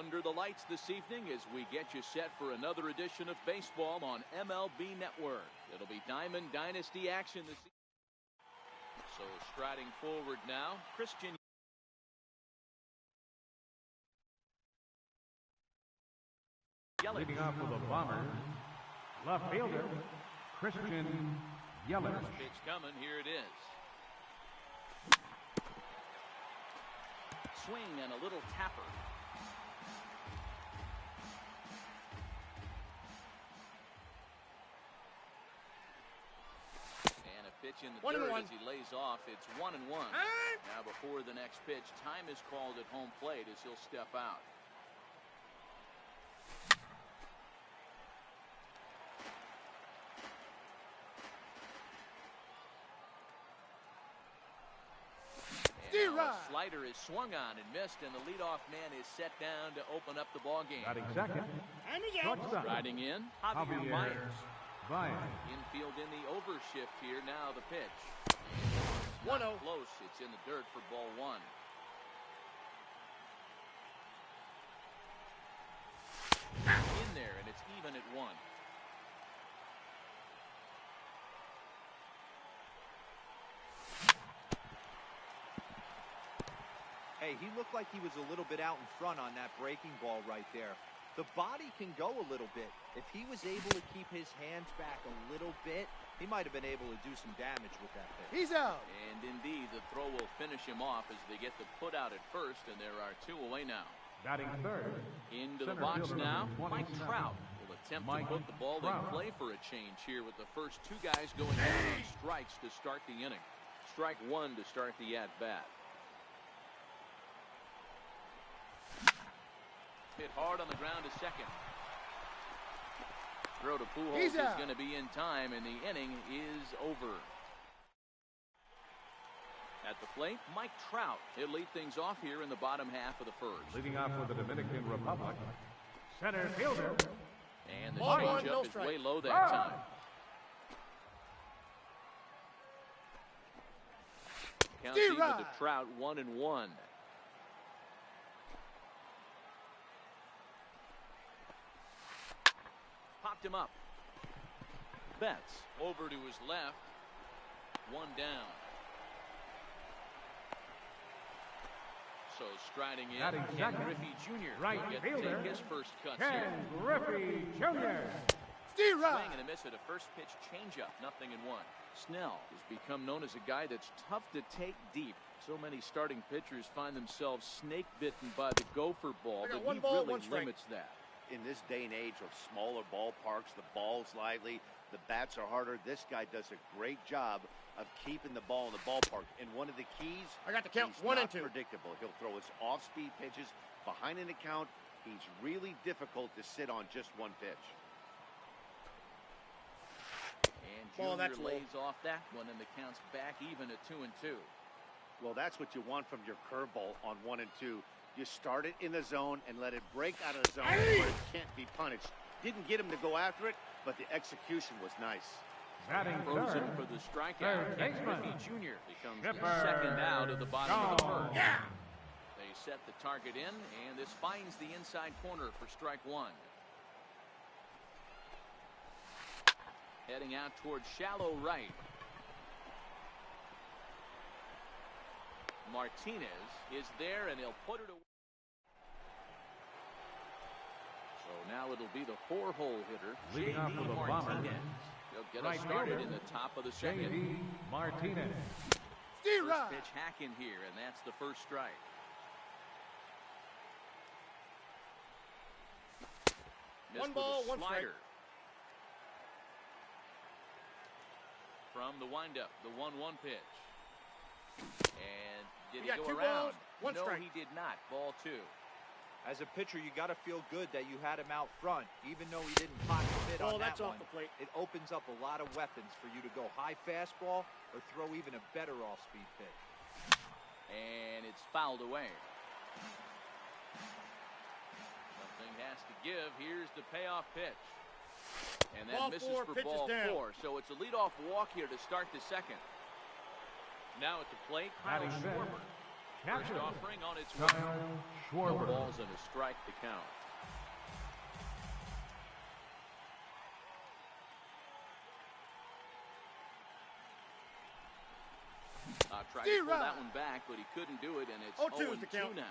under the lights this evening as we get you set for another edition of baseball on MLB Network. It'll be Diamond Dynasty action this evening. So striding forward now, Christian. Leading off with the Bombers, left fielder, Christian Yelich. First pitch coming, here it is. Swing and a little tapper. And a pitch in the dirt as he lays off. It's 1-1. Now before the next pitch, time is called at home plate as he'll step out. Slider is swung on and missed, and the leadoff man is set down to open up the ball game. Batting second. Riding in, Javier Myers. Infield in the overshift here. Now the pitch. 1-0. Close. It's in the dirt for ball one. In there, and it's even at one. Hey, he looked like he was a little bit out in front on that breaking ball right there. The body can go a little bit. If he was able to keep his hands back a little bit, he might have been able to do some damage with that pitch. He's out. And indeed, the throw will finish him off as they get the put out at first, and there are two away now. Batting third. Into the box now, Mike Trout will attempt to put the ball in play for a change here with the first two guys going down on strikes to start the inning. Strike one to start the at-bat. Hit hard on the ground to second. Throw to Pujols is going to be in time, and the inning is over. At the plate, Mike Trout. He'll lead things off here in the bottom half of the first. Leading off with the Dominican Republic, center fielder. And the changeup is way low that time. Counts even to Trout, 1-1. Popped him up. Betts over to his left. One down. So striding in, Ken Griffey Jr. Right will fielder. take his first cuts Ken here. Griffey Jr. Swing and a miss at a first pitch changeup, 0-1. Snell has become known as a guy that's tough to take deep. So many starting pitchers find themselves snake bitten by the gopher ball, but he really limits that. In this day and age of smaller ballparks, the ball's lively, the bats are harder. This guy does a great job of keeping the ball in the ballpark. And one of the keys, I got the count. he's 1 not and 2. predictable. He'll throw his off-speed pitches behind an account. He's really difficult to sit on just one pitch. And Junior lays off that one, and the count's back even at 2-2. Well, that's what you want from your curveball on 1 and 2. You start it in the zone and let it break out of the zone where it can't be punished. Didn't get him to go after it, but the execution was nice. Batting Frozen third. for the strikeout. Ken Griffey Jr. becomes the second out of the bottom of the first. They set the target in, and this finds the inside corner for strike one. Heading out towards shallow right. Martinez is there, and he'll put it away. So now it'll be the four-hole hitter, Leading off with the Bombers. He'll get us started in the top of the second. J.D. Martinez. First pitch hack in here, and that's the first strike. Missed One ball, with a one strike. slider. From the windup, the 1-1 pitch. And did he go around? One no, strike. he did not. Ball two. As a pitcher, you got to feel good that you had him out front, even though he didn't pot the fit on that one. Off the plate. It opens up a lot of weapons for you to go high fastball or throw even a better off-speed pitch. And it's fouled away. Something has to give. Here's the payoff pitch. And that misses for ball four. So it's a leadoff walk here to start the second. Now at the plate, Kyle Schwarber. First Catcher. offering on its way. Kyle No Schwarber. balls and a strike to count. Tried to pull that one back, but he couldn't do it, and it's 0-2 now.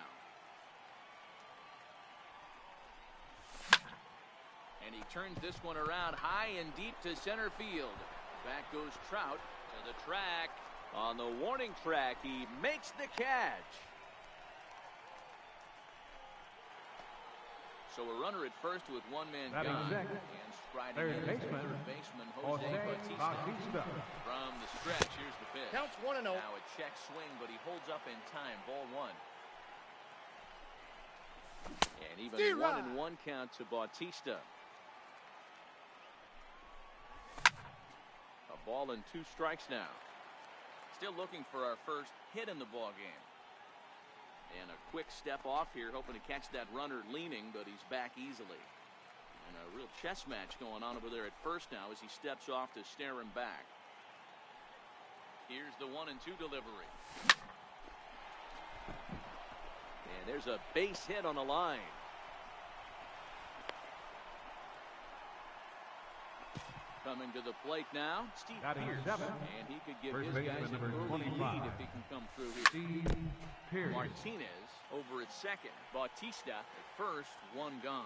And he turns this one around high and deep to center field. Back goes Trout to the track. On the warning track, he makes the catch. So a runner at first with one man Batting gone. second. And striding Third in baseman. third baseman Jose Bautista. From the stretch, here's the pitch. Counts 1-0. Now a check swing, but he holds up in time. Ball one. And even 1-1 count to Bautista. A ball and 2 strikes now. Still looking for our first hit in the ball game. And a quick step off here, hoping to catch that runner leaning, but he's back easily. And a real chess match going on over there at first now as he steps off to stare him back. Here's the 1-2 delivery. And there's a base hit on the line. Coming to the plate now, Steve Pierce. And he could give his guys an early lead if he can come through here. Steve Pierce. Martinez over at second. Bautista at first, one gone.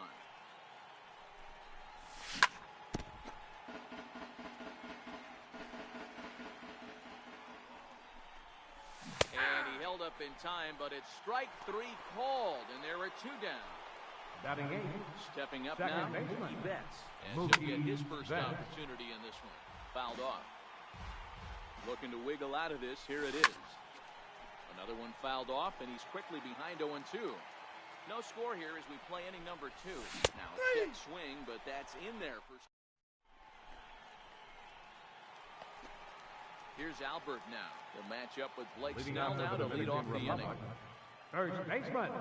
And he held up in time, but it's strike 3 called, and there are 2 down. Batting 8. Stepping up Second now, baseman. he bets. As he'll Mookie get his first Betts. opportunity in this one. Fouled off. Looking to wiggle out of this. Here it is. Another one fouled off, and he's quickly behind 0-2. No score here as we play inning number 2. Now a check swing, but that's in there for. Here's Albert now. He'll match up with Blake Leading Snell off now for to the lead off the Dominican inning. Republic. First baseman,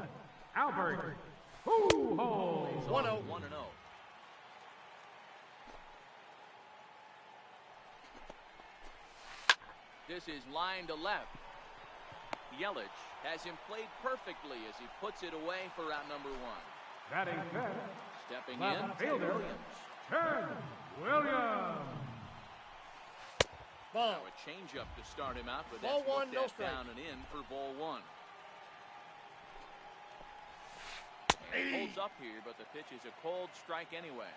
Albert. Hoo-ho! 1-0. 1-0. This is line to left. Yelich has him played perfectly as he puts it away for out number 1. Batting fifth, Stepping left in, fielder. Williams. Turn Williams. Ball. Now a changeup to start him out, but Ball that's one, looked no at strike. down and in for ball 1. And holds up here, but the pitch is a cold strike anyway.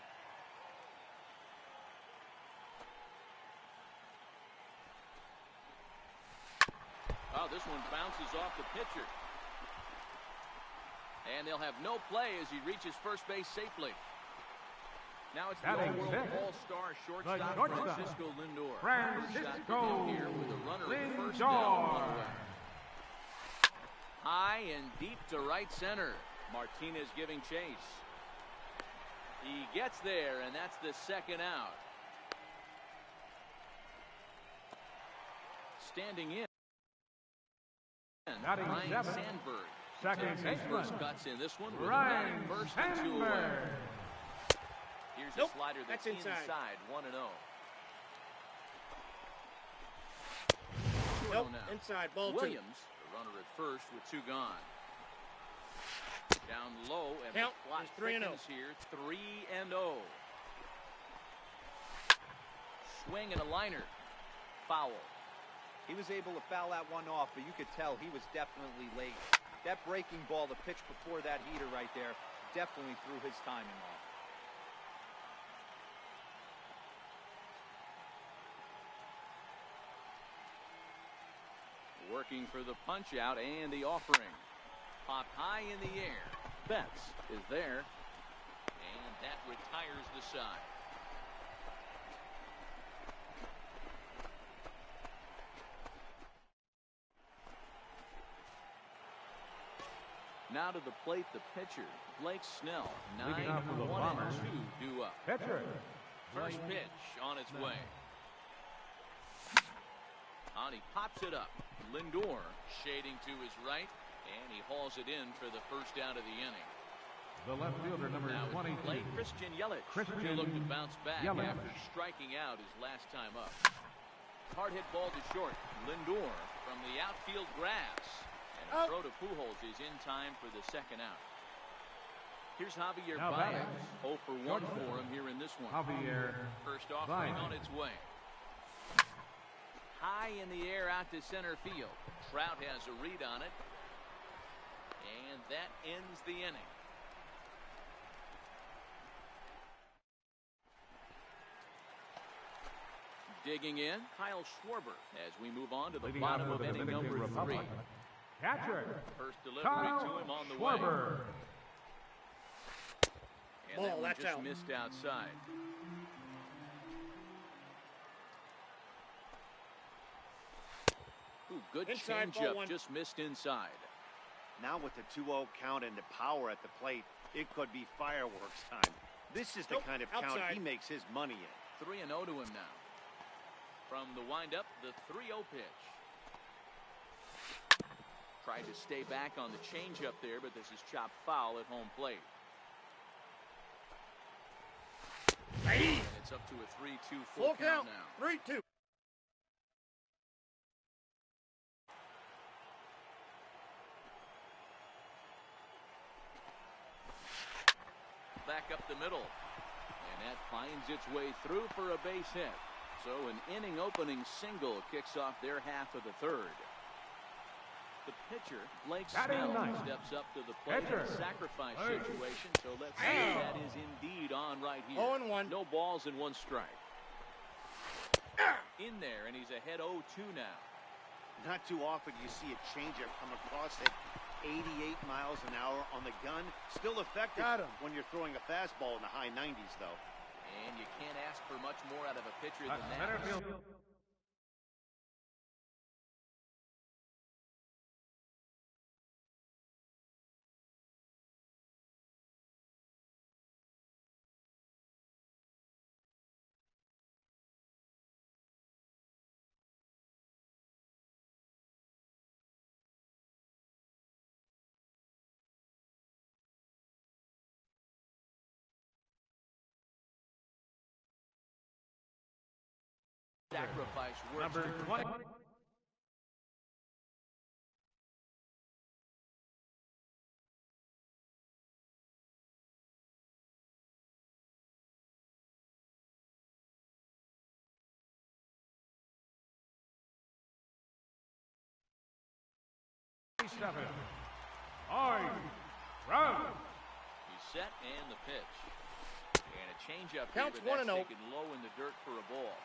Oh, this one bounces off the pitcher. And they'll have no play as he reaches first base safely. Now it's the Batting all-world fifth. all-star shortstop shortstop. Francisco Lindor. Francisco First shot to him here with a runner at first down, Lindor. 1 away. High and deep to right center. Martinez giving chase. He gets there, and that's the second out. Standing in. Batting Ryan seventh. Sandberg. Second Takes his baseman, first cuts in this one with a Ryan batting first and 2 away. Sandberg. Here's Nope, a slider that's that's inside. 1-0. Nope, now. inside, ball 2. Williams, the runner at first with 2 gone. Down low, and Count the clock is 3-0. thickens here. 3-0. Swing and a liner. Foul. He was able to foul that one off, but you could tell he was definitely late. That breaking ball, the pitch before that heater right there, definitely threw his timing off. Working for the punch out and the offering. Popped high in the air. Betts is there. And that retires the side. Now to the plate, the pitcher, Blake Snell. Leading off for the 9-1 Bombers. and 2 due up. Pitcher, First pitch on its way. On, he pops it up. Lindor shading to his right, and he hauls it in for the first out of the inning. the left fielder, number Now it's 22. play Christian Yelich. Christian He'll look to bounce back Yelich. after striking out his last time up. Hard hit ball to short. Lindor from the outfield grass. And And a throw to Pujols is in time for the second out. Here's Javier Now Baez. batting. 0 for 1 for him here in this one. Javier First offering Back. on its way. High in the air out to center field. Trout has a read on it. And that ends the inning. Digging in, Kyle Schwarber as we move on to the Leading bottom off of for the inning Dominican number 3. Republic. Catcher. First delivery Kyle to him on the Schwarber. way. And that one just missed outside. Ooh, good changeup, just missed inside. Now with the 2-0 count and the power at the plate, it could be fireworks time. This is the kind of count he makes his money in. 3-0 to him now. From the windup, the 3-0 pitch. Tried to stay back on the changeup there, but this is chopped foul at home plate. And it's up to a 3-2 full count now. 3-2. Back up the middle. And that finds its way through for a base hit. So an inning opening single kicks off their half of the third. The pitcher, Blake Snell, steps up to the plate in a sacrifice situation. So let's see if that is indeed on right here. 0-1. No balls and 1 strike. In there, and he's ahead 0-2 now. Not too often you see a changeup come across at 88 miles an hour on the gun. Still effective when you're throwing a fastball in the high 90s, though. And you can't ask for much more out of a pitcher than that. Sacrifice works. Number 20. He's set and the pitch. And a changeup here, Counts but that's 1-0. taken low in the dirt for a ball.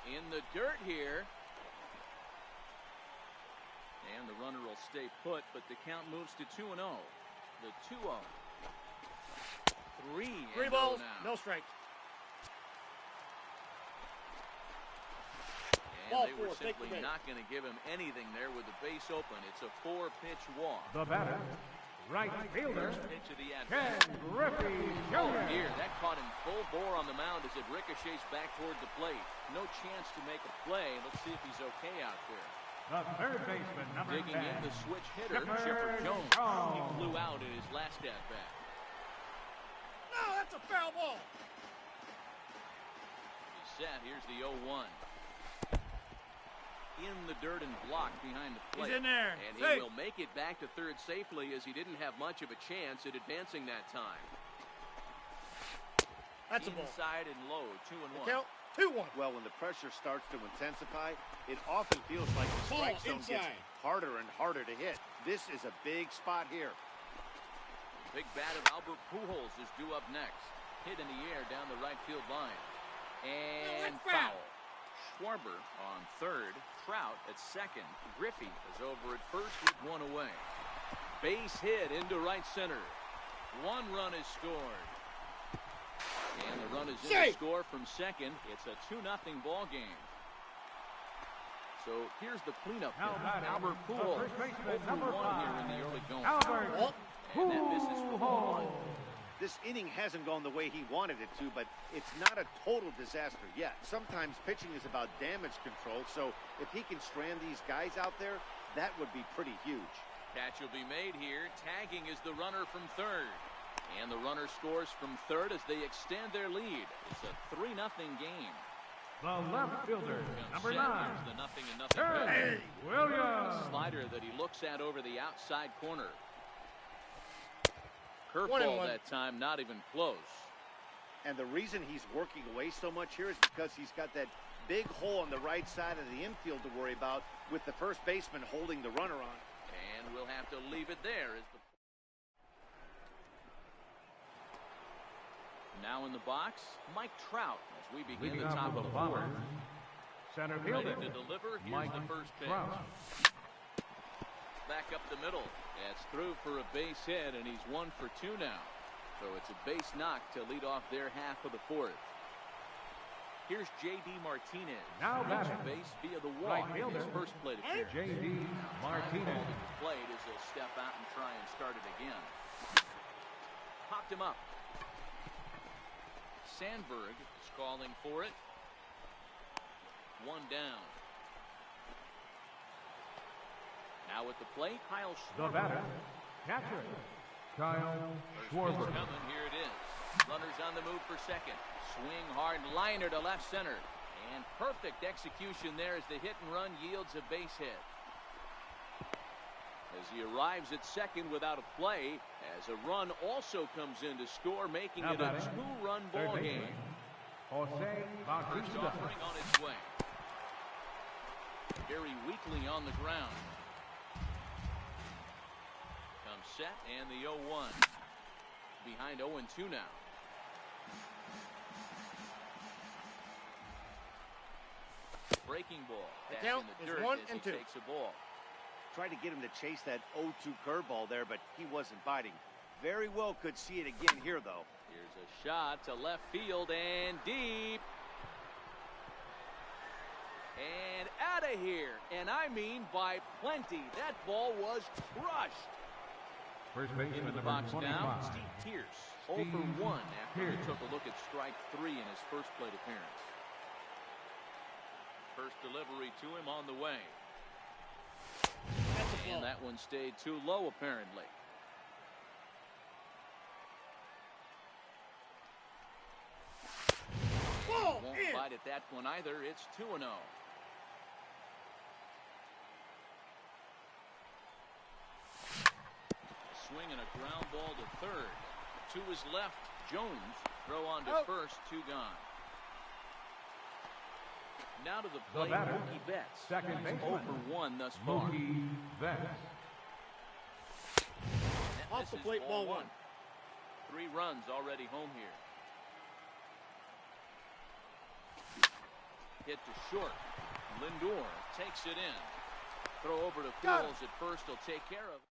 In the dirt here. And the runner will stay put, but the count moves to 2-0. The 2-0. 3 balls, now. no strikes. And Ball they were 4, take the simply base. not going to give him anything there with the base open. It's a 4-pitch walk. The batter, right fielder, First pitch of the Ken at-bat. Griffey Oh, Jr. dear, that caught him full bore on the mound as it ricochets back toward the plate. No chance to make a play. Let's see if he's okay out there. The third baseman, number Digging 10. in the switch hitter, Chipper Chipper Jones. Jones. He flew out in his last at-bat. No, that's a foul ball. He's set. Here's the 0-1. In the dirt and blocked behind the plate. He's in there. And Safe. he will make it back to third safely as he didn't have much of a chance at advancing that time. That's a ball. Inside and low, 2-1. Count 2-1. Well, when the pressure starts to intensify, it often feels like the Ball strike zone gets inside. harder and harder to hit. This is a big spot here. Big bat of Albert Pujols is due up next. Hit in the air down the right field line. And No, it's foul. foul. Schwarber on third. Trout at second. Griffey is over at first with 1 away. Base hit into right center. 1 run is scored. And the run is in to score from second. It's a 2-0 ball game. So here's the cleanup Now hitter, batting, Albert the Pujols. first baseman, 0 number for 1 here 5, in the early going. Albert And that misses for Pujols. 1. This inning hasn't gone the way he wanted it to, but it's not a total disaster yet. Sometimes pitching is about damage control, so if he can strand these guys out there, that would be pretty huge. Catch will be made here. Tagging is the runner from third. And the runner scores from third as they extend their lead. It's a 3-0 game. The left fielder, number 9. The 0-0 Hey, Williams. slider that he looks at over the outside corner. 1-1. Curveball that time, not even close. And the reason he's working away so much here is because he's got that big hole on the right side of the infield to worry about with the first baseman holding the runner on. And we'll have to leave it there. Now in the box, Mike Trout as we begin Leading the off top for of the the Bombers, fourth. center Ready fielder, to deliver. Here's Mike the first pitch. Trout. Back up the middle. That's through for a base hit, and he's 1 for 2 now. So it's a base knock to lead off their half of the fourth. Here's J.D. Martinez. Now Reached batting, base via the right walk in fielder, his first plate appearance. J.D. Martinez. Played as he'll step out and try and start it again. Popped him up. Sandberg is calling for it. 1 down. Now at the plate, Kyle The Schwarber. batter, catcher, Kyle First Schwarber. pitch coming. Here it is. Runners on the move for second. Swing hard liner to left center. And perfect execution there as the hit and run yields a base hit. As he arrives at second without a play, as a run also comes in to score, making Now it a batting, 2-run third ball baseman, game. Jose First Bautista. offering on its way. Very weakly on the ground. Comes set and the 0-1. Behind 0-2 now. Breaking ball. The That's count in the is dirt 1 as and he 2. takes a ball. Tried to get him to chase that 0-2 curveball there, but he wasn't biting. Very well could see it again here, though. Here's a shot to left field and deep. And out of here. And I mean by plenty. That ball was crushed. First Into baseman, the number box 25. now, Steve Pierce. 0 for 1 after he Pierce. took a look at strike 3 in his first plate appearance. First delivery to him on the way. That's a ball. And that one stayed too low, apparently. Ball Won't in. bite at that one either. It's 2-0. Swing and a ground ball to third. To his left, Jones. Throw on to Out. first, 2 gone. Now to the The plate, batter, Mookie Betts. second He's baseman, 0 for 1 thus far. Mookie Betts. That Off the misses, plate, ball 1. 3 runs already home here. Hit to short. Lindor takes it in. Throw over to Got Fields at first. He'll take care of it.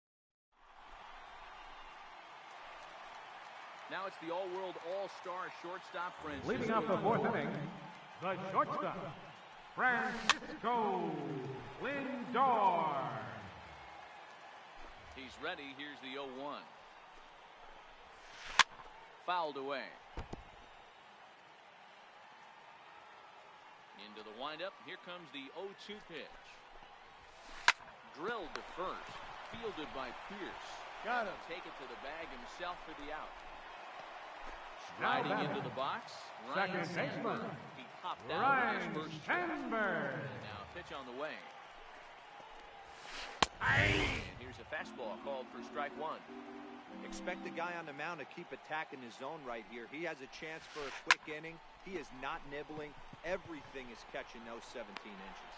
Now it's the all-world all-star shortstop Francisco. Leading off the fourth inning, the shortstop, Francisco Lindor. He's ready. Here's the 0-1. Fouled away. Into the windup. Here comes the 0-2 pitch. Drilled to first. Fielded by Pierce. Got him. Take it to the bag himself for the out. Now Striding batting, into the box. second Ryan Sandberg. baseman, He popped out on his Ryan first strike. Sandberg. And now a pitch on the way. Aye. And here's a fastball called for strike 1. Expect the guy on the mound to keep attacking his zone right here. He has a chance for a quick inning. He is not nibbling. Everything is catching those 17 inches.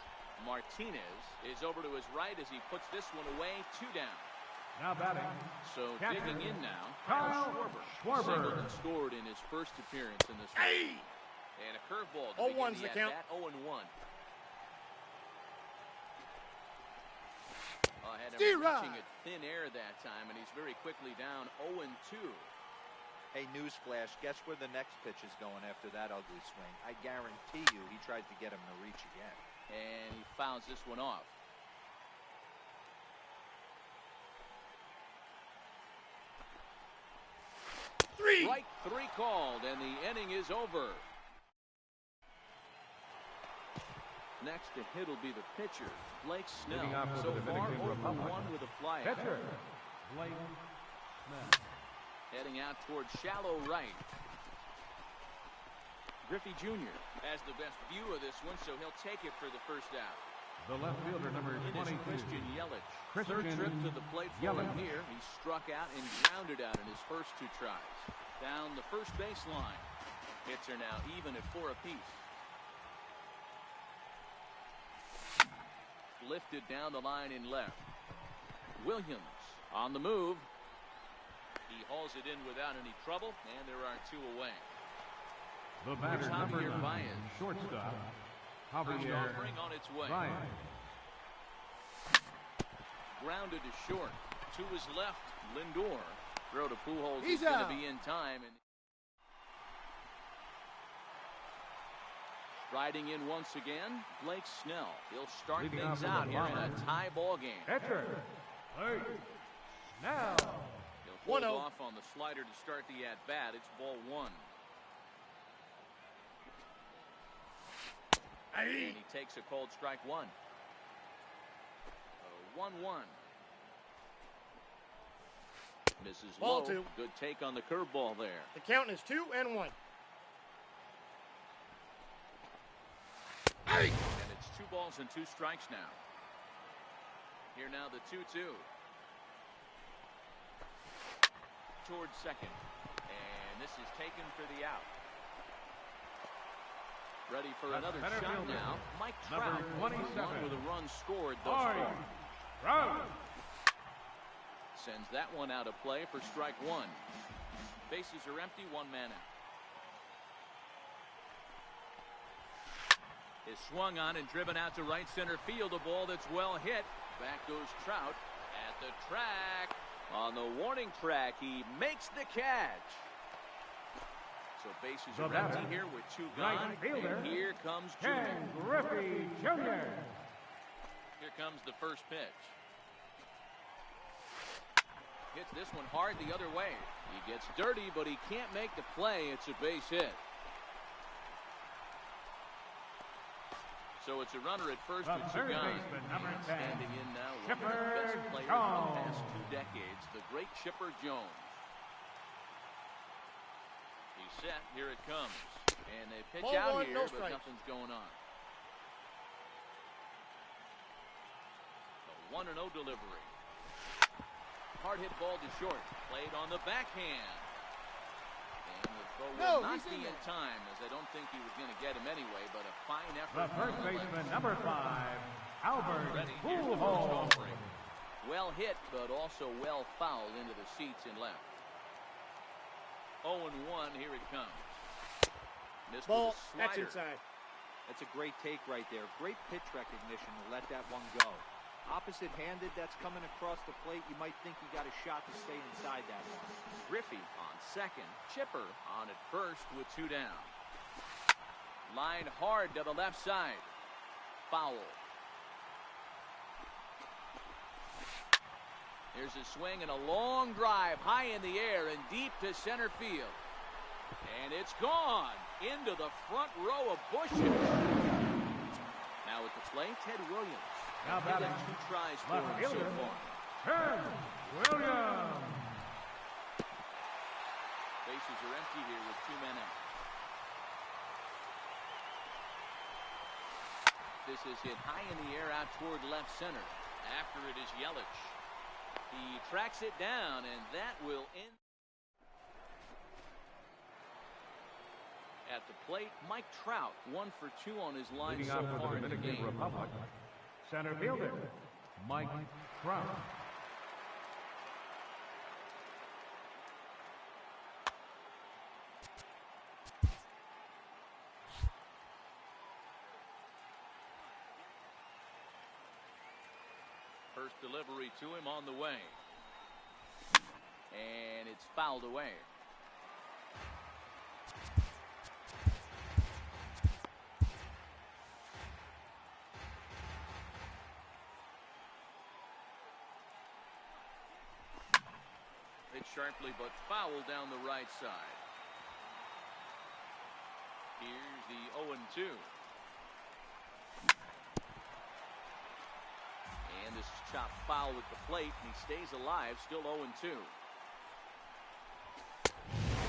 Martinez is over to his right as he puts this one away. 2 down. Now batting, So catcher, digging in now, Kyle Schwarber. Singled Schwarber. and scored in his first appearance in this one. Hey. And a curveball to 0-1's begin the count. at-bat. 0-1. Had him D-Rod. reaching at thin air that time, and he's very quickly down 0-2. Hey, newsflash, guess where the next pitch is going after that ugly swing? I guarantee you he tries to get him to reach again. And he fouls this one off. Strike 3 called, and the inning is over. Next to hit will be the pitcher, Blake Snell. Leading off for So the far, Dominican 0 for Republic, 1 with a flyout. catcher, Blake Snell. Heading out towards shallow right. Griffey Jr. has the best view of this one, so he'll take it for the first out. The left fielder, number It is 22. Christian Yelich. Christian Third trip to the plate for him Yelich. here. He struck out and grounded out in his first 2 tries. Down the first baseline. Hits are now even at 4 apiece. Lifted down the line in left. Williams on the move. He hauls it in without any trouble, and there are 2 away. The batter, number Javier 9, Baez. shortstop, First Javier offering on its way. Ryan. Grounded to short. To his left, Lindor. Throw to Pujols He's is going to out. be in time. And riding in once again, Blake Snell. He'll start Leading things off out with here a in a bomber. tie ball game. Catcher, Blake Snell. He'll hold 1-0. off on the slider to start the at-bat. It's ball 1. And he takes a cold strike 1. 1-1. Misses Ball low. 2. Good take on the curveball there. The count is 2-1. And it's 2 balls and 2 strikes now. Here now the 2-2. Towards second. And this is taken for the out. Ready for another center shot fielder, now. Mike number Trout, 27. with a run scored thus Mike far. Trout. Sends that one out of play for strike 1. Bases are empty, 1 man out. Is swung on and driven out to right center field. A ball that's well hit. Back goes Trout at the track. On the warning track, he makes the catch. So bases The are empty batter, here with 2 right gone. fielder, And here comes Ken Junior. Griffey Jr. Here comes the first pitch. Hits this one hard the other way. He gets dirty, but he can't make the play. It's a base hit. So it's a runner at first The with 2 third gone. baseman, number 10, Standing in now, one of the Chipper best players of the past Jones. 2 decades, the great Chipper Jones. He's set. Here it comes. And they pitch Ball out 1, here, no but strikes. nothing's going on. A 1-0 delivery. Hard hit ball to short. Played on the backhand. And the throw will not he's be in in there. time, as I don't think he was going to get him anyway, but a fine The effort. first baseman, number 5, Albert Ready, here's the first Pujols. offering. Well hit, but also well fouled into the seats and left. 0-1, here it comes. Missed Ball, with a that's slider. inside. That's a great take right there. Great pitch recognition to let that one go. Opposite-handed, that's coming across the plate. You might think he got a shot to stay inside that one. Griffey on second. Chipper on at first with 2 down. Line hard to the left side. Foul. Here's a swing and a long drive high in the air and deep to center field. And it's gone into the front row of bushes. Now at the plate, Ted Williams. Now He'll batting, get 2 tries for left him so fielder, far. Ken Williams. Bases are empty here with 2 men out. This is hit high in the air out toward left center. After it is Yelich. He tracks it down, and that will end. At the plate, Mike Trout, 1 for 2 on his line Leading so off for far the in the Dominican game. Republic, center fielder, Mike Trout. First delivery to him on the way. And it's fouled away. Hit sharply but foul down the right side. Here's the 0-2. And this is chopped foul with the plate, and he stays alive, still 0-2.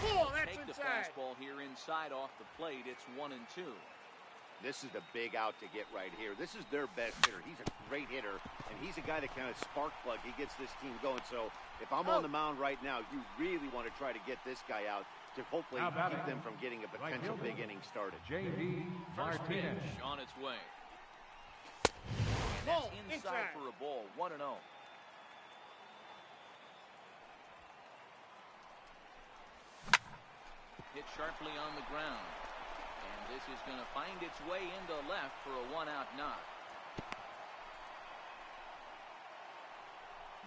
Ball, that's Take the inside. fastball ball here inside off the plate. It's 1-2. This is the big out to get right here. This is their best hitter. He's a great hitter, and he's a guy that kind of spark plug. He gets this team going. So if I'm on the mound right now, you really want to try to get this guy out to hopefully keep them from getting a potential big inning started. J.D. First pitch Martinez. on its way. And that's Ball, inside for a ball. 1-0. Hit sharply on the ground. And this is going to find its way into left for a 1-out knock.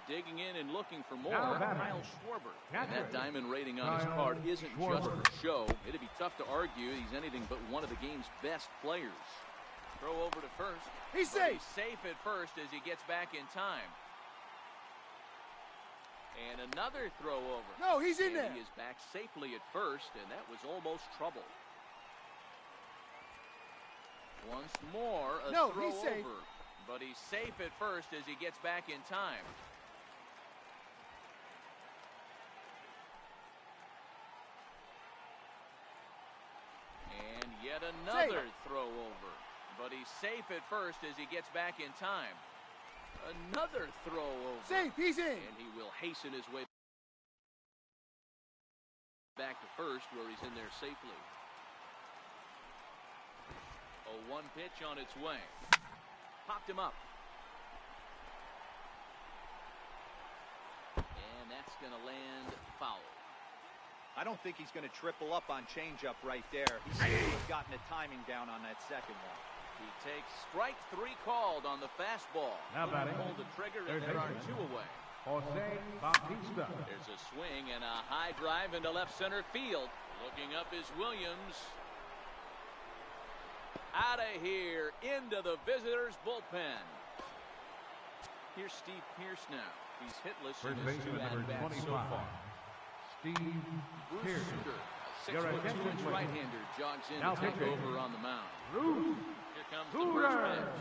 Digging in and looking for more, Kyle Schwarber. And that diamond rating on his card isn't just for show. It'd be tough to argue he's anything but one of the game's best players. Throw over to first. He's safe. He's safe at first as he gets back in time. And another throw over. No, he's in and there. He is back safely at first, and that was almost trouble. Once more, a throw he's safe. over. But he's safe at first as he gets back in time. And yet another throw over. But he's safe at first as he gets back in time. Another throw over. Safe, he's in. And he will hasten his way back to first where he's in there safely. 0-1 pitch on its way. Popped him up. And that's going to land foul. I don't think he's going to triple up on changeup right there. He seems to have gotten the timing down on that second one. He takes strike 3 called on the fastball. Now batting. Pulled the trigger, and there are 2 away. Jose Bautista. There's a swing and a high drive into left center field. Looking up is Williams. Out of here, into the visitors' bullpen. Here's Steve Pearce now. He's hitless First in his 2 baseman number at-bats 25. so far. Steve Bruce Pearce. Sutter, a Your 6'2" attention, please. right-hander, jogs in Now to take pitching. over on the mound. Bruce Here comes the first Sutter.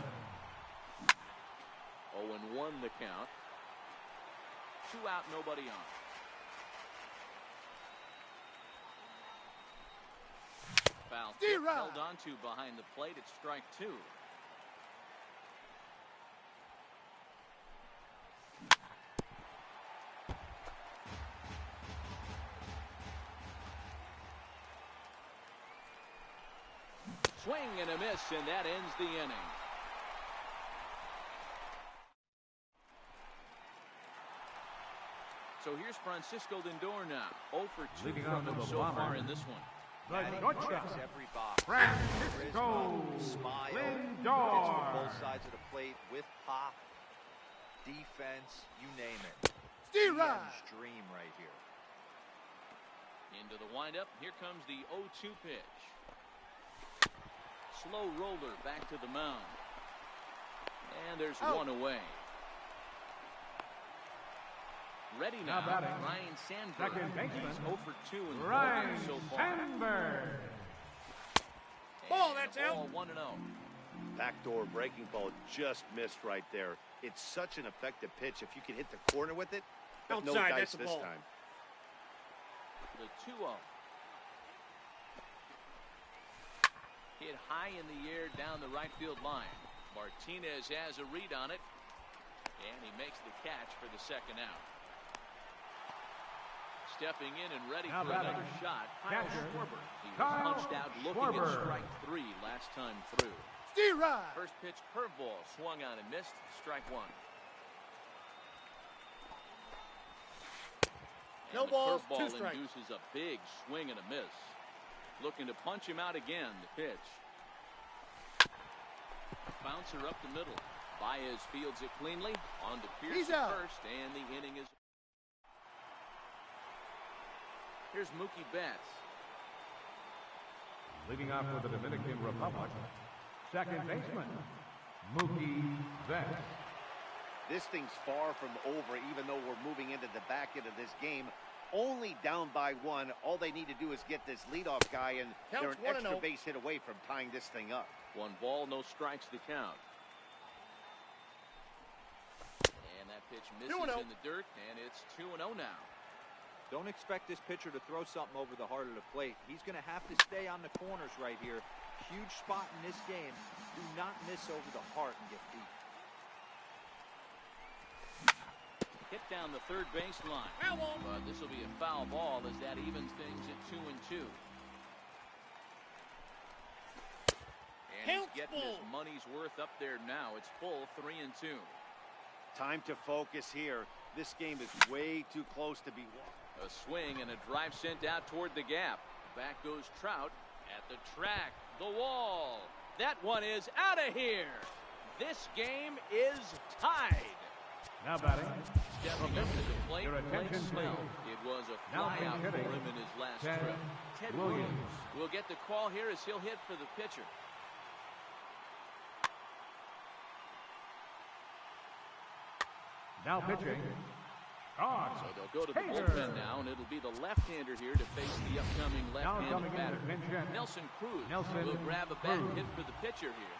pitch. 0-1 the count. 2 out, nobody on. Foul tip D-Rod. held onto behind the plate at strike 2. Swing and a miss, and that ends the inning. So here's Francisco Lindor now. 0 for 2 Leading from off him with the so far bomber. in this one. The And he shortstop. checks every box. Francisco Charisma, smile, hits Lindor. from both sides of the plate with pop, defense, you name it. Steve DM's dream right here. Into the windup. Here comes the 0-2 pitch. Slow roller back to the mound. And there's Out. 1 away. Ready now, Now batting. Ryan Sandberg. Second baseman. He's 0 for 2 in the Ryan ballgame so far. Sandberg. Ball, And that's a ball, out. 1-0. Backdoor breaking ball just missed right there. It's such an effective pitch. If you can hit the corner with it, but no Outside, dice that's a this ball. time. The 2-0. Hit high in the air down the right field line. Martinez has a read on it, and he makes the catch for the second out. Stepping in and ready Now for batting. another shot, Kyle Catcher, Schwarber. He was Kyle punched out looking Schwarber. at strike 3 last time through. Steve Rod. First pitch curveball swung on and missed. Strike 1. No And balls, the 2 curveball strikes. induces a big swing and a miss. Looking to punch him out again. The pitch. Bouncer up the middle. Baez fields it cleanly. On to Pierce He's at out. first, and the inning is. Here's Mookie Betts. Leading off for the Dominican Republic. Second baseman. Mookie Betts. This thing's far from over, even though we're moving into the back end of this game. Only down by 1. All they need to do is get this leadoff guy, and they're Counts an 1-0. extra base hit away from tying this thing up. 1 ball, no strikes to count. And that pitch misses 2-0. in the dirt, and it's 2-0 now. Don't expect this pitcher to throw something over the heart of the plate. He's going to have to stay on the corners right here. Huge spot in this game. Do not miss over the heart and get beat. Hit down the third baseline. But this will be a foul ball as that evens things at 2-2. And he's getting his money's worth up there now. It's full 3-2. Time to focus here. This game is way too close to be won. A swing and a drive sent out toward the gap. Back goes Trout at the track. The wall. That one is out of here. This game is tied. Now batting. Stepping up to the plate, Your attention, Snell. please. It was a Now fly out for hitting. him in his last Ted trip. Ted Williams. will get the call here as he'll hit for the pitcher. Now pitching. So they'll go to the bullpen now, and it'll be the left-hander here to face the upcoming left-handed batter. Nelson Cruz will grab a bat hit for the pitcher here.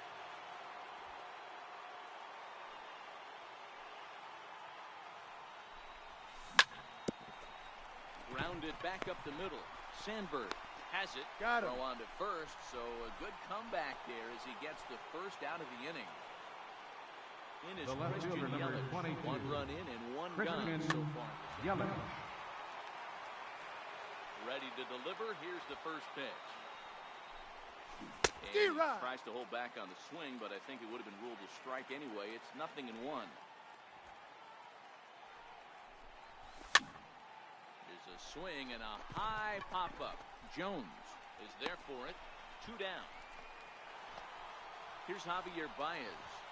Grounded back up the middle. Sandberg has it. Got him. Throw on to first, so a good comeback there as he gets the first out of the inning. In is The left Christian fielder, number Yelich. 22. One run in and one Christian gone so far. Yelich. Ready to deliver. Here's the first pitch. And D-Rod. he tries to hold back on the swing, but I think it would have been ruled a strike anyway. It's 0-1. There's a swing and a high pop-up. Jones is there for it. 2 down. Here's Javier Baez.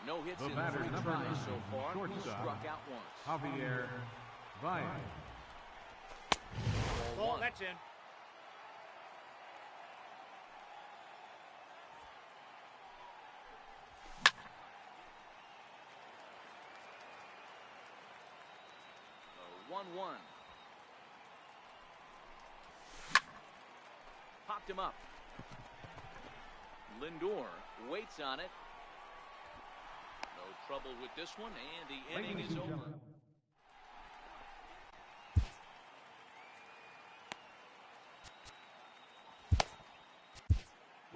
No hits The in batter, 3 number tries 9, so far. He shortstop, struck out once. Javier Baez. Ball 1. That's in. A 1-1. Popped him up. Lindor waits on it. No trouble with this one, and the inning is over.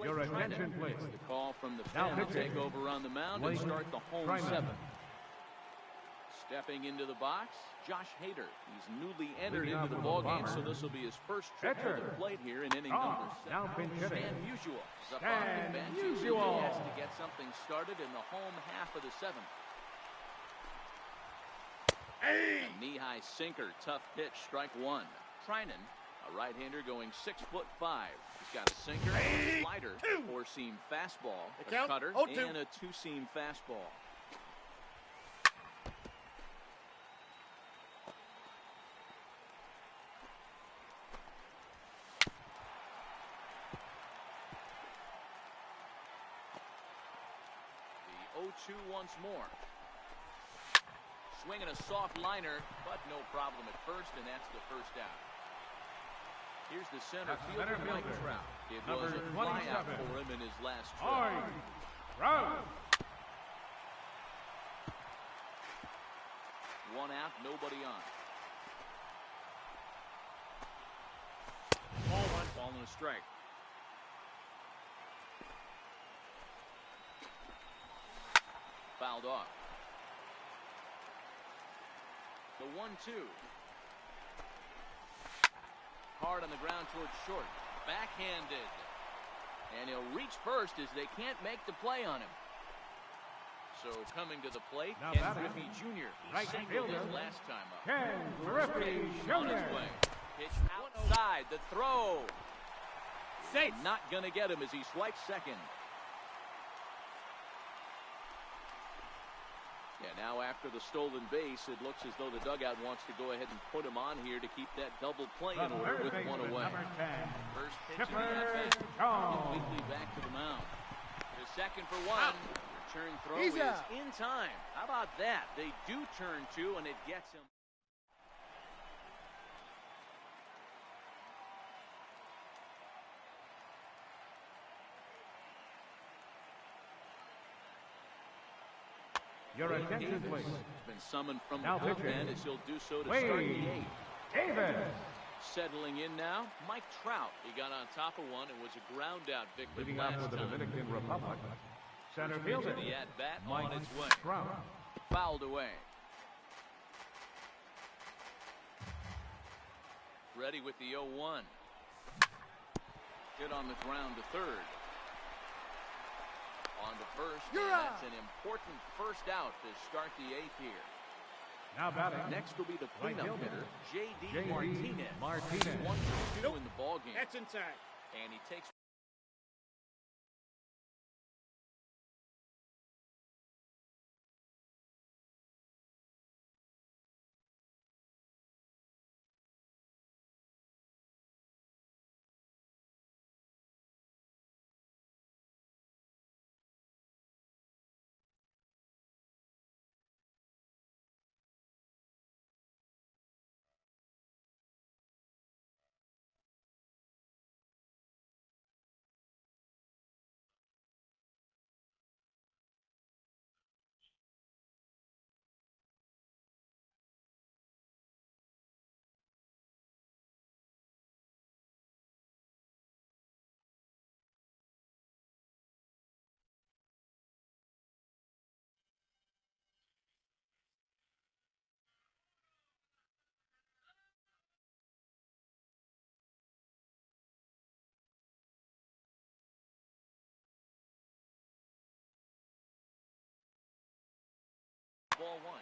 Your attention, please. The call from the Now pen to pitching. take over on the mound and Blake start the home Trinan. 7. Stepping into the box, Josh Hader. He's newly entered Leading into off the for the ballgame, so Bombers. this will be his first trip to the Pitcher. plate here in inning number 7. Now pinch hitting. Stan Musial is up Stan off the bench. He Musial. has to get something started in the home half of the 7th. A knee-high sinker, tough pitch, strike 1. Trinan, a right-hander going 6'5". He's got a sinker, a slider, 4-seam fastball, The a count, cutter, 0-2. and a 2-seam fastball. The 0-2 once more. Swinging a soft liner, but no problem at first, and that's the first out. Here's the center That's the fielder, center Mike fielder. Trout. It Number was a flyout 27. for him in his last trip. Trout. One out, nobody on. Ball 1, ball and a strike. Fouled off. The 1-2. Hard on the ground towards short. Backhanded. And he'll reach first as they can't make the play on him. So coming to the plate, Now Ken batting. Griffey Jr. He Right singled his fielder. last time up. Ken First Griffey pitch on his Jr. way. Pitch outside. The throw. Safe. Not going to get him as he swipes second. Yeah, now after the stolen base, it looks as though the dugout wants to go ahead and put him on here to keep that double play in The order third with one baseman, away. number 10. First pitch of the Chipper at-bat. Jones. Completely back to the mound. The second for 1. Return throw He's is out. in time. How about that? They do turn 2, and it gets him. Your Wade attention, Davis please. has been summoned from Now the bullpen pitching. as he'll do so to Wade start the 8th. Davis. Settling in now, Mike Trout. He got on top of one and was a ground out victim Leading off last for the time. Dominican Republic, center First fielder, pitch of the at-bat Mike on its way. Trout. Fouled away. Ready with the 0-1. Hit on the ground to third. On to first, and that's an important first out to start the 8th here. Now batting. Next will be the Right cleanup fielder, hitter, J.D. J.D. Martinez. Martinez. 1 for 2 in the ball game. That's inside. And he takes ball 1.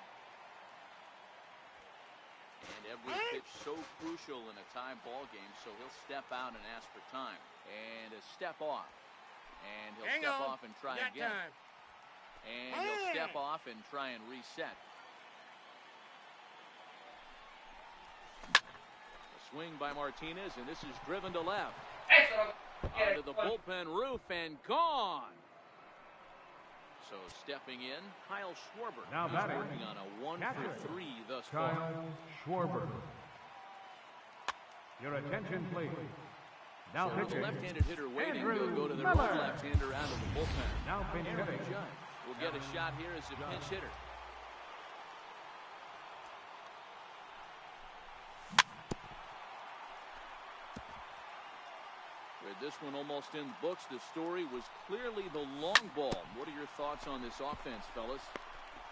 And every pitch so crucial in a tie ball game, so he'll step out and ask for time. And a step off. And he'll Hang step on. off and try Got again. time. And he'll step off and try and reset. A swing by Martinez, and this is driven to left. Onto the bullpen roof and gone. So stepping in, Kyle Schwarber. Now He's batting. working on a 1 Catcher. for 3 thus far. Kyle Schwarber. Your attention, please. Now So the pitching. left-handed hitter waiting, Andrew they'll go to their Miller. own left-hander out of the bullpen. Now pinch Aaron hitting. Judge will get a shot here as a pinch hitter. With this one almost in the books, the story was clearly the long ball. What are your thoughts on this offense, fellas?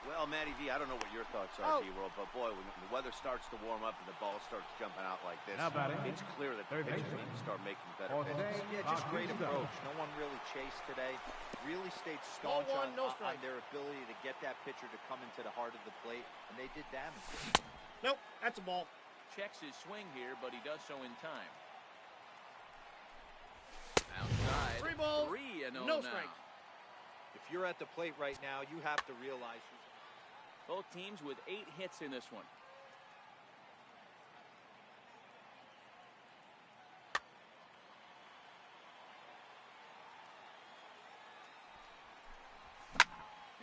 Well, Matty V, I don't know what your thoughts are, D-World, but boy, when the weather starts to warm up and the ball starts jumping out like this, Now batting. it's clear that the Third pitchers baseman. need to start making better Jose pitches. Yeah, just great Bautista. approach. No one really chased today. Really stayed staunch Ball 1, no on strike. their ability to get that pitcher to come into the heart of the plate, and they did damage. Nope, that's a ball. Checks his swing here, but he does so in time. Outside. 3 balls, 3 and 0 no now. strikes. If you're at the plate right now, you have to realize Both teams with 8 hits in this one.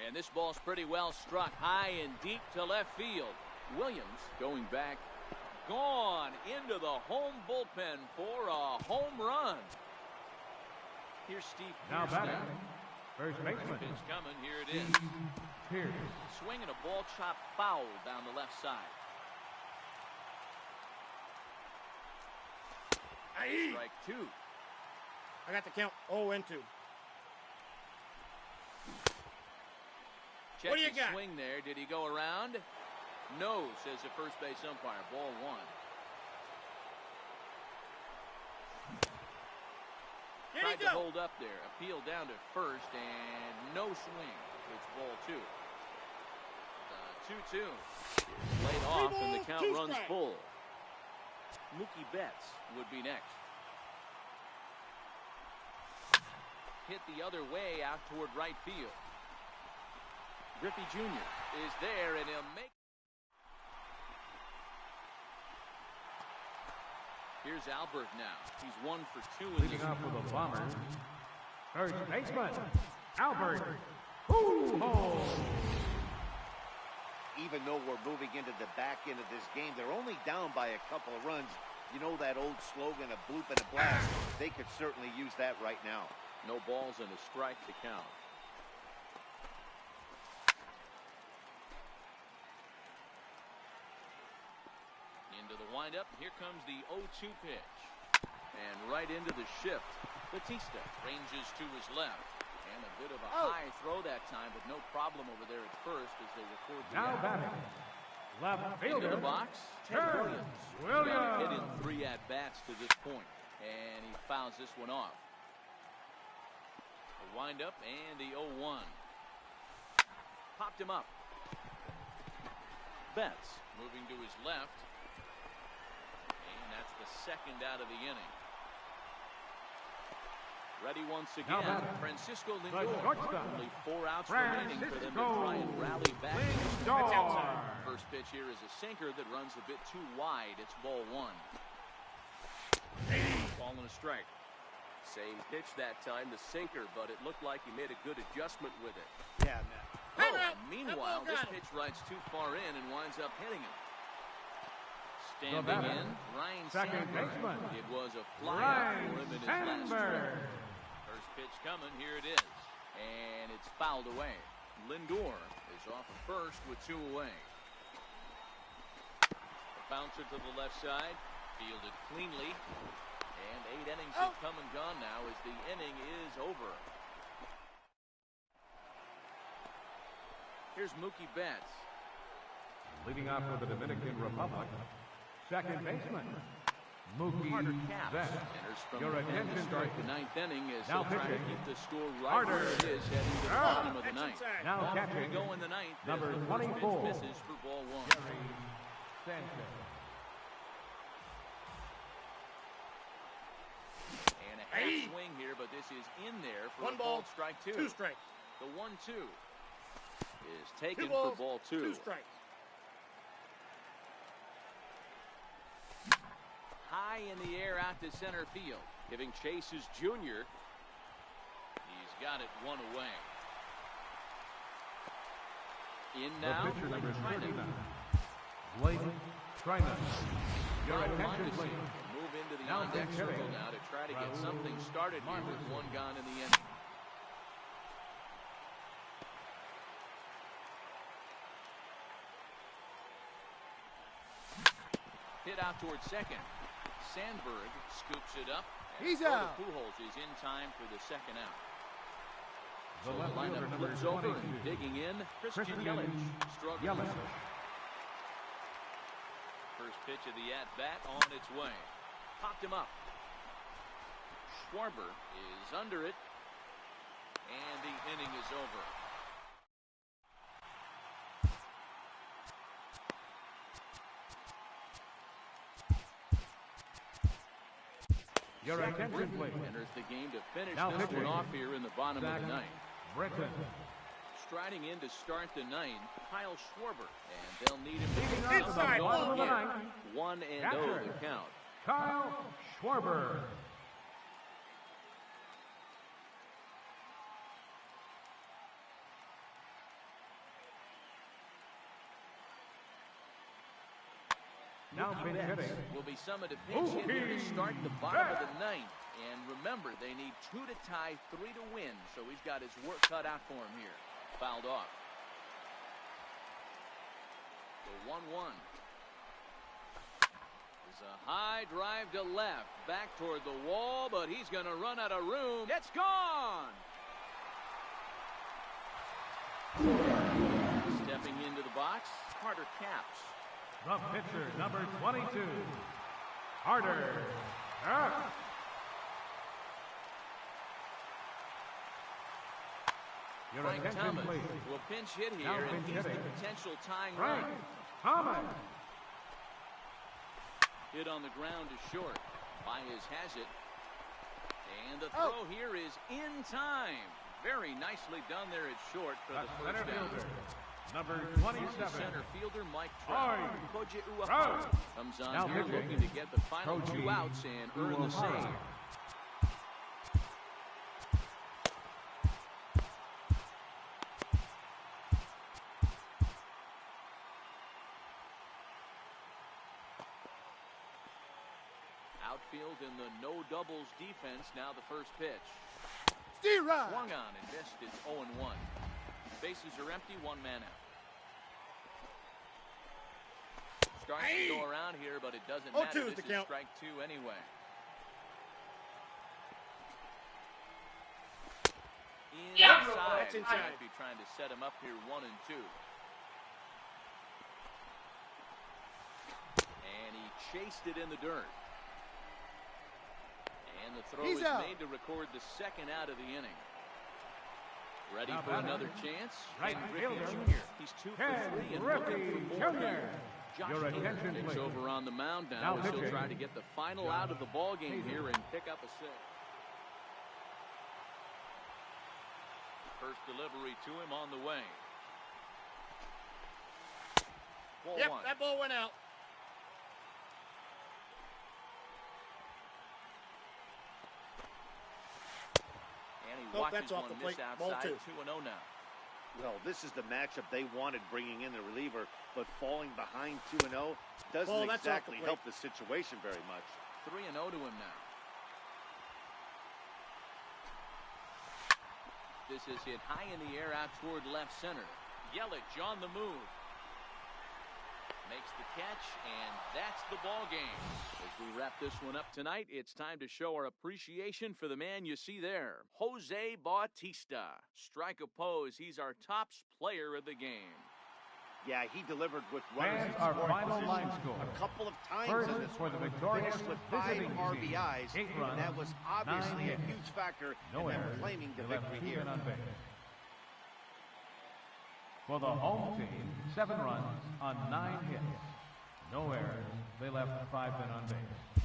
And this ball's pretty well struck high and deep to left field. Williams going back, gone into the home bullpen for a home run. Here's Steve Now Pierce batting. now. First baseman. Pitch coming, here it is. Pierce. Swinging a ball chopped foul down the left side. Aye. Strike 2. I got the count 0-2. Check What do you the got? swing there. Did he go around? No, says the first base umpire. Ball 1. Here Tried you to go. hold up there. Appeal down to first and no swing. It's ball 2. 2-2. Laid off and the balls, count 2 runs strikes. full. Mookie Betts would be next. Hit the other way out toward right field. Griffey Jr. is there and he'll make. Here's Albert now. He's 1 for 2 in Leading this off one. for the Bombers. First baseman. Albert Pujols. Even though we're moving into the back end of this game, they're only down by a couple of runs. You know that old slogan, a bloop and a blast? They could certainly use that right now. No balls and a strike to count. Into the wind up. Here comes the 0-2 pitch. And right into the shift. Batista ranges to his left. And a bit of a high throw that time, but no problem over there at first as they record the Now batting. Left fielder. into the box. Ted Williams. He's got a hit in 3 at-bats to this point. And he fouls this one off. The wind-up and the 0-1. Popped him up. Betts moving to his left. And that's the second out of the inning. Ready once again, Francisco Lindor. Only 4 outs remaining for them to try and rally back. First pitch here is a sinker that runs a bit too wide. It's ball 1. Ball and a strike. Same pitch that time, the sinker, but it looked like he made a good adjustment with it. Yeah, man. Meanwhile, this pitch rides too far in and winds up hitting him. Standing in, Ryan Sandberg. It was a fly for him in his last trip. First pitch coming, here it is. And it's fouled away. Lindor is off first with 2 away. A bouncer to the left side, fielded cleanly. And 8 innings have come and gone now as the inning is over. Here's Mookie Betts. Leading off for the Dominican Republic, second baseman, Mookie Betts. Enters from Your the pen attention, to start please. the 9th inning as Now they'll try to pitching. keep the score right where it is heading to the bottom of the 9th. Now Off we catching, go in the 9th as number the first pitch 24, misses for ball 1. Gary Sanchez. And a half swing here, but this is in there for 1 a ball, ball strike 2. 2 strikes. The 1-2 is taken 2 balls, for ball 2. 2 strikes. High in the air out to center field. Giving chase is Junior. He's got it 1 away. In now, The pitcher number Blake 39, Blake Trinan. Your Tyler attention, Mondesi please. move into the Now on-deck pitching. circle now to try to get Raul something started here with Mondesi. 1 gone in the inning. Hit out towards second. Sandberg scoops it up. He's Carter out. Pujols is in time for the second out. The So left the lineup fielder number flips over 22, and digging in. Christian Christian Yelich struggling. Yelich. First pitch of the at-bat on its way. Popped him up. Schwarber is under it. And the inning is over. Your attention, Britton please. enters the game to finish Now this pitching. one off here in the bottom of the Zach 9th. Britton. Striding in to start the 9th, Kyle Schwarber. And they'll need him to Leading get off the something bottom of the going. ninth, 1-0 catcher. the count. Kyle Schwarber. Now Mookie pinch Betts hitting. will be summoned to pinch hit here to Mookie start the bottom of the Betts. 9th. And remember, they need 2 to tie, 3 to win. So he's got his work cut out for him here. Fouled off. The 1-1. Is a high drive to left. Back toward the wall, but he's going to run out of room. It's gone! Stepping into the box, Carter Capps. The pitcher, number 22, Carter Capps. Your Frank attention, Thomas please. will pinch hit Now here, and pinch he's the hitting. potential tying Frank run. Thomas. Hit on the ground is short. Baez has it. And the throw here is in time. Very nicely done there at short for the Center first down. fielder, number Here's the 27, center fielder, Mike Trout. Koji Trout. Uehara comes on Now here pitching, looking to get the final Koji 2 outs and earn the Uehara. save. Outfield in the no doubles defense. Now the first pitch. Swung on and missed. It's 0-1. Bases are empty. 1 man out. Starts to go around here, but it doesn't 0-2 matter. is This the is count. strike two anyway. Inside. That's inside. Might be trying to set him up here 1-2. And he chased it in the dirt. And the throw He's is out. made to record the second out of the inning. Ready Now for batter, another chance? right Griffey fielder, Jr. He's 2 for Ken 3 and Griffey looking for more Jr. here. Josh Your Hader attention, takes please. over on the mound now Now as he'll pitching, try to get the final out of the ball game here and pick up a six. First delivery to him on the way. Ball Yep, one. that ball went out. And he Nope, watches that's off one the plate. miss Ball outside. two. 2-0 now. Well, this is the matchup they wanted bringing in the reliever, but falling behind 2-0 doesn't Ball, that's off the exactly plate. help the situation very much. 3-0 to him now. This is hit high in the air out toward left center. Yelich on the move. Makes the catch, and that's the ball game. As we wrap this one up tonight, it's time to show our appreciation for the man you see there, Jose Bautista. Strike a pose. He's our top player of the game. Yeah, he delivered with runners Fans, in our scoring final position line score. a couple of times First in this for the one. victorious Finished with 5 visiting team. RBIs, 8 and runs, that was obviously 9 a hits. huge factor No in them errors. claiming the They left victory 2 here. men on base. For the home team, 7 runs on 9 hits. No errors. They left 5 men on base.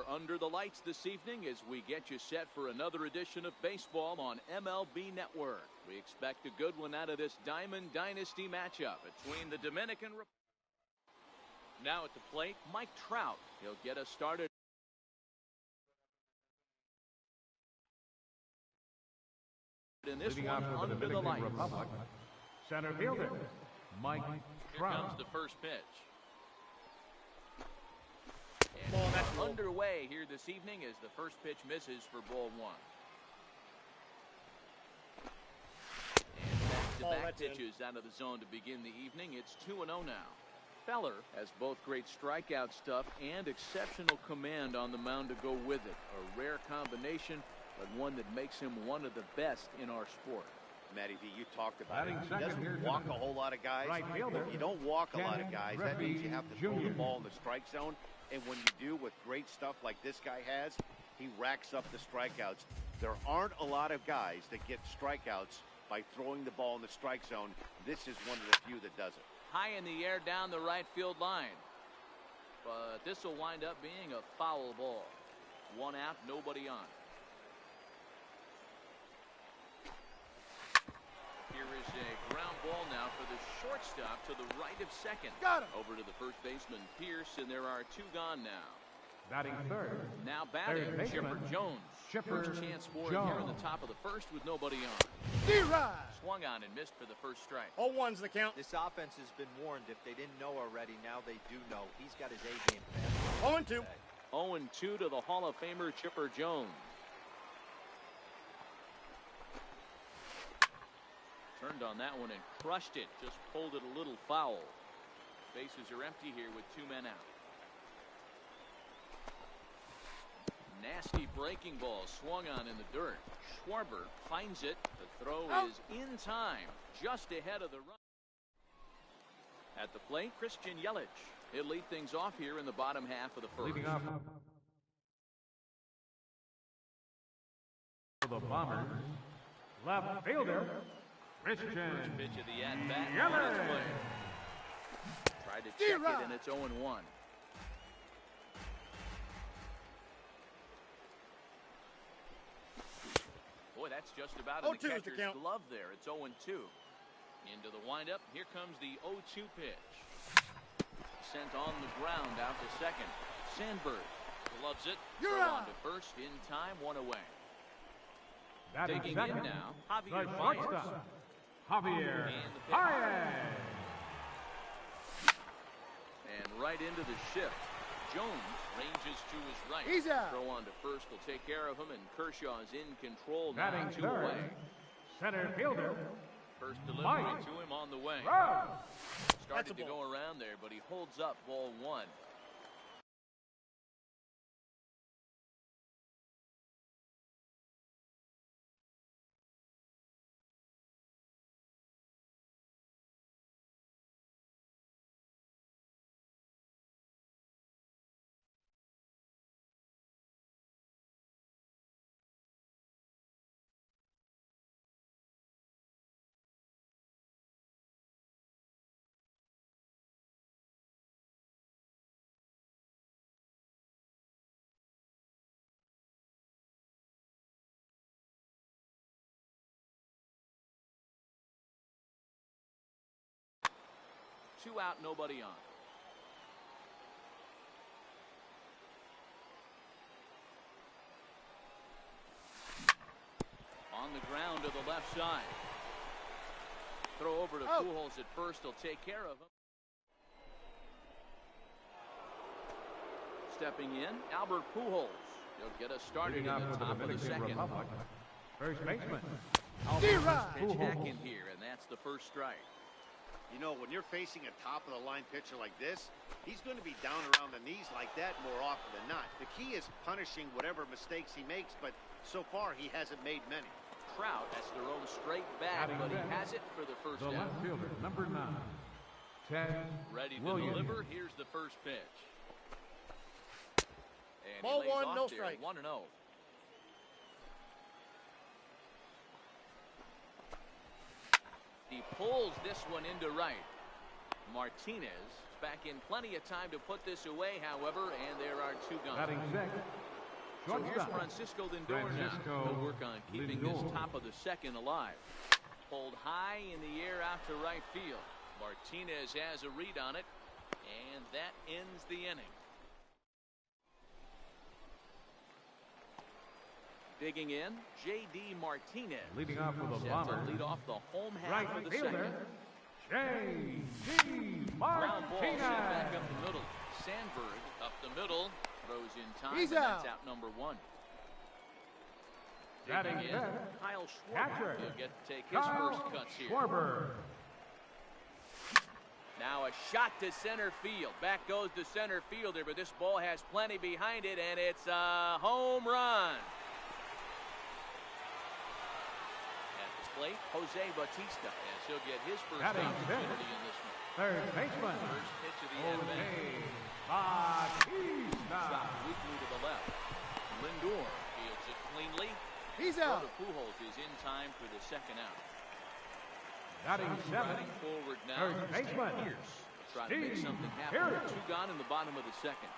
under the lights this evening as we get you set for another edition of baseball on MLB Network. We expect a good one out of this Diamond Dynasty matchup between the Dominican Republic. Now at the plate, Mike Trout. He'll get us started. In this Leading one off for the under the Dominican lights. Republic, center fielder, Mike Here Trout. comes the first pitch. And Ball, that's we're ball. underway here this evening as the first pitch misses for ball one. And Ball, back-to-back that's in. pitches out of the zone to begin the evening. It's 2-0 now. Feller has both great strikeout stuff and exceptional command on the mound to go with it. A rare combination, but one that makes him one of the best in our sport. Matty V, you talked about it. Batting He second doesn't here walk a tonight. whole lot of guys. Right fielder, If you don't walk a lot of Ken guys, that means you have to throw Griffey the Jr. ball in the strike zone. And when you do with great stuff like this guy has, he racks up the strikeouts. There aren't a lot of guys that get strikeouts by throwing the ball in the strike zone. This is one of the few that does it. High in the air down the right field line. But this will wind up being a foul ball. One out, nobody on. Here is a ground ball now for the shortstop to the right of second. Got him. Over to the first baseman, Pierce, and there are two gone now. Batting third, Now batting, Third baseman, Chipper Jones. Chipper First chance for him here in the Jones. top of the first with nobody on. D-Rod. Swung on and missed for the first strike. 0-1's the count. This offense has been warned. If they didn't know already, now they do know. He's got his A game planned. 0-2. 0-2 to the Hall of Famer Chipper Jones. Turned on that one and crushed it. Just pulled it a little foul. Bases are empty here with two men out. Nasty breaking ball swung on in the dirt. Schwarber finds it. The throw Out. is in time, just ahead of the run. At the plate, Christian Yelich. He'll lead things off here in the bottom half of the first. leading off for the Bombers, left fielder, Christian Pitch of the at-bat. Yelich. On its way. Tried to check D-Rod. it, and it's 0-1. Boy, that's just about in the 0-2 is the catcher's count. glove there. It's 0-2. Into the windup. Here comes the 0-2 pitch. Sent on the ground out to second. Sandberg gloves it. You're Throw on out. to first. In time, one away. batting Digging second, in now, the Javier Baez. shortstop, Javier And the pitch. Baez. And right into the shift. Jones ranges to his right. He's out. Throw on to first will take care of him, and Kershaw is in control now. Batting Two third, away. center fielder, First delivery Mike to him on the way. Rose. Started That's a to ball. go around there, but he holds up ball one. Two out, nobody on. On the ground to the left side. Throw over to Oh. Pujols at first. He'll take care of him. Stepping in, Albert Pujols. He'll get us started Leading in off the for the top of the Dominican second. Republic, first baseman, D-Rod. Pitch hack Pujols. in here, and that's the first strike. You know, when you're facing a top-of-the-line pitcher like this, he's going to be down around the knees like that more often than not. The key is punishing whatever mistakes he makes, but so far he hasn't made many. Trout has to roam straight back, Batting but he fifth, has it for the first the out. left fielder, number 9, Ted Ready to Williams. deliver. Here's the first pitch. And Ball he lays one, off no there, strike. 1-0. He pulls this one into right. Martinez back in plenty of time to put this away, however, and there are two gone. Batting sixth. So here's Shortstop. Francisco Lindor now. He'll work on keeping this top of the second alive. Pulled high in the air out to right field. Martinez has a read on it, and that ends the inning. Digging in, J.D. Martinez. Leading off for the Set Bombers. to lead off the home half Right of the fielder, second. J.D. Ground ball sent back Martinez. up the middle. Sandberg up the middle. Throws in time, He's and that's out. out number one. Batting Digging in, fifth. Kyle Schwarber. Catcher. He'll get to take his Kyle first cuts here. Schwarber. Now a shot to center field. Back goes the center fielder, but this ball has plenty behind it, and it's a home run. At the plate, Jose Bautista, as he'll get his first Batting opportunity in this one. Third baseman. First pitch of the at-bat. Bautista. Shot weakly to the left. Lindor fields it cleanly. He's Throw out. to Pujols is in time for the second out. Batting seventh. Riding forward now. Third baseman. Pierce. Try to make Steve something happen. Pierce. Two gone in the bottom of the second.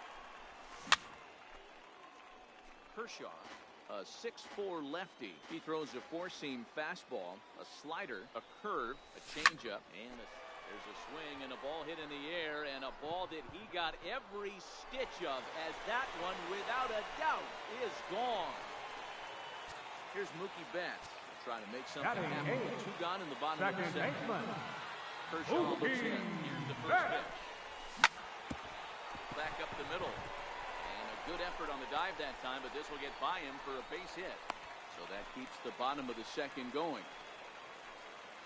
Kershaw, a 6'4" lefty. He throws a four-seam fastball, a slider, a curve, a changeup, and there's a swing and a ball hit in the air, and a ball that he got every stitch of, as that one, without a doubt, is gone. Here's Mookie Betts trying to make something Batting happen. eighth. Two gone in the bottom of the Second second. baseman. Kershaw looks Mookie in. Here's the first Betts. pitch. Back up the middle. And a good effort on the dive that time, but this will get by him for a base hit. So that keeps the bottom of the second going.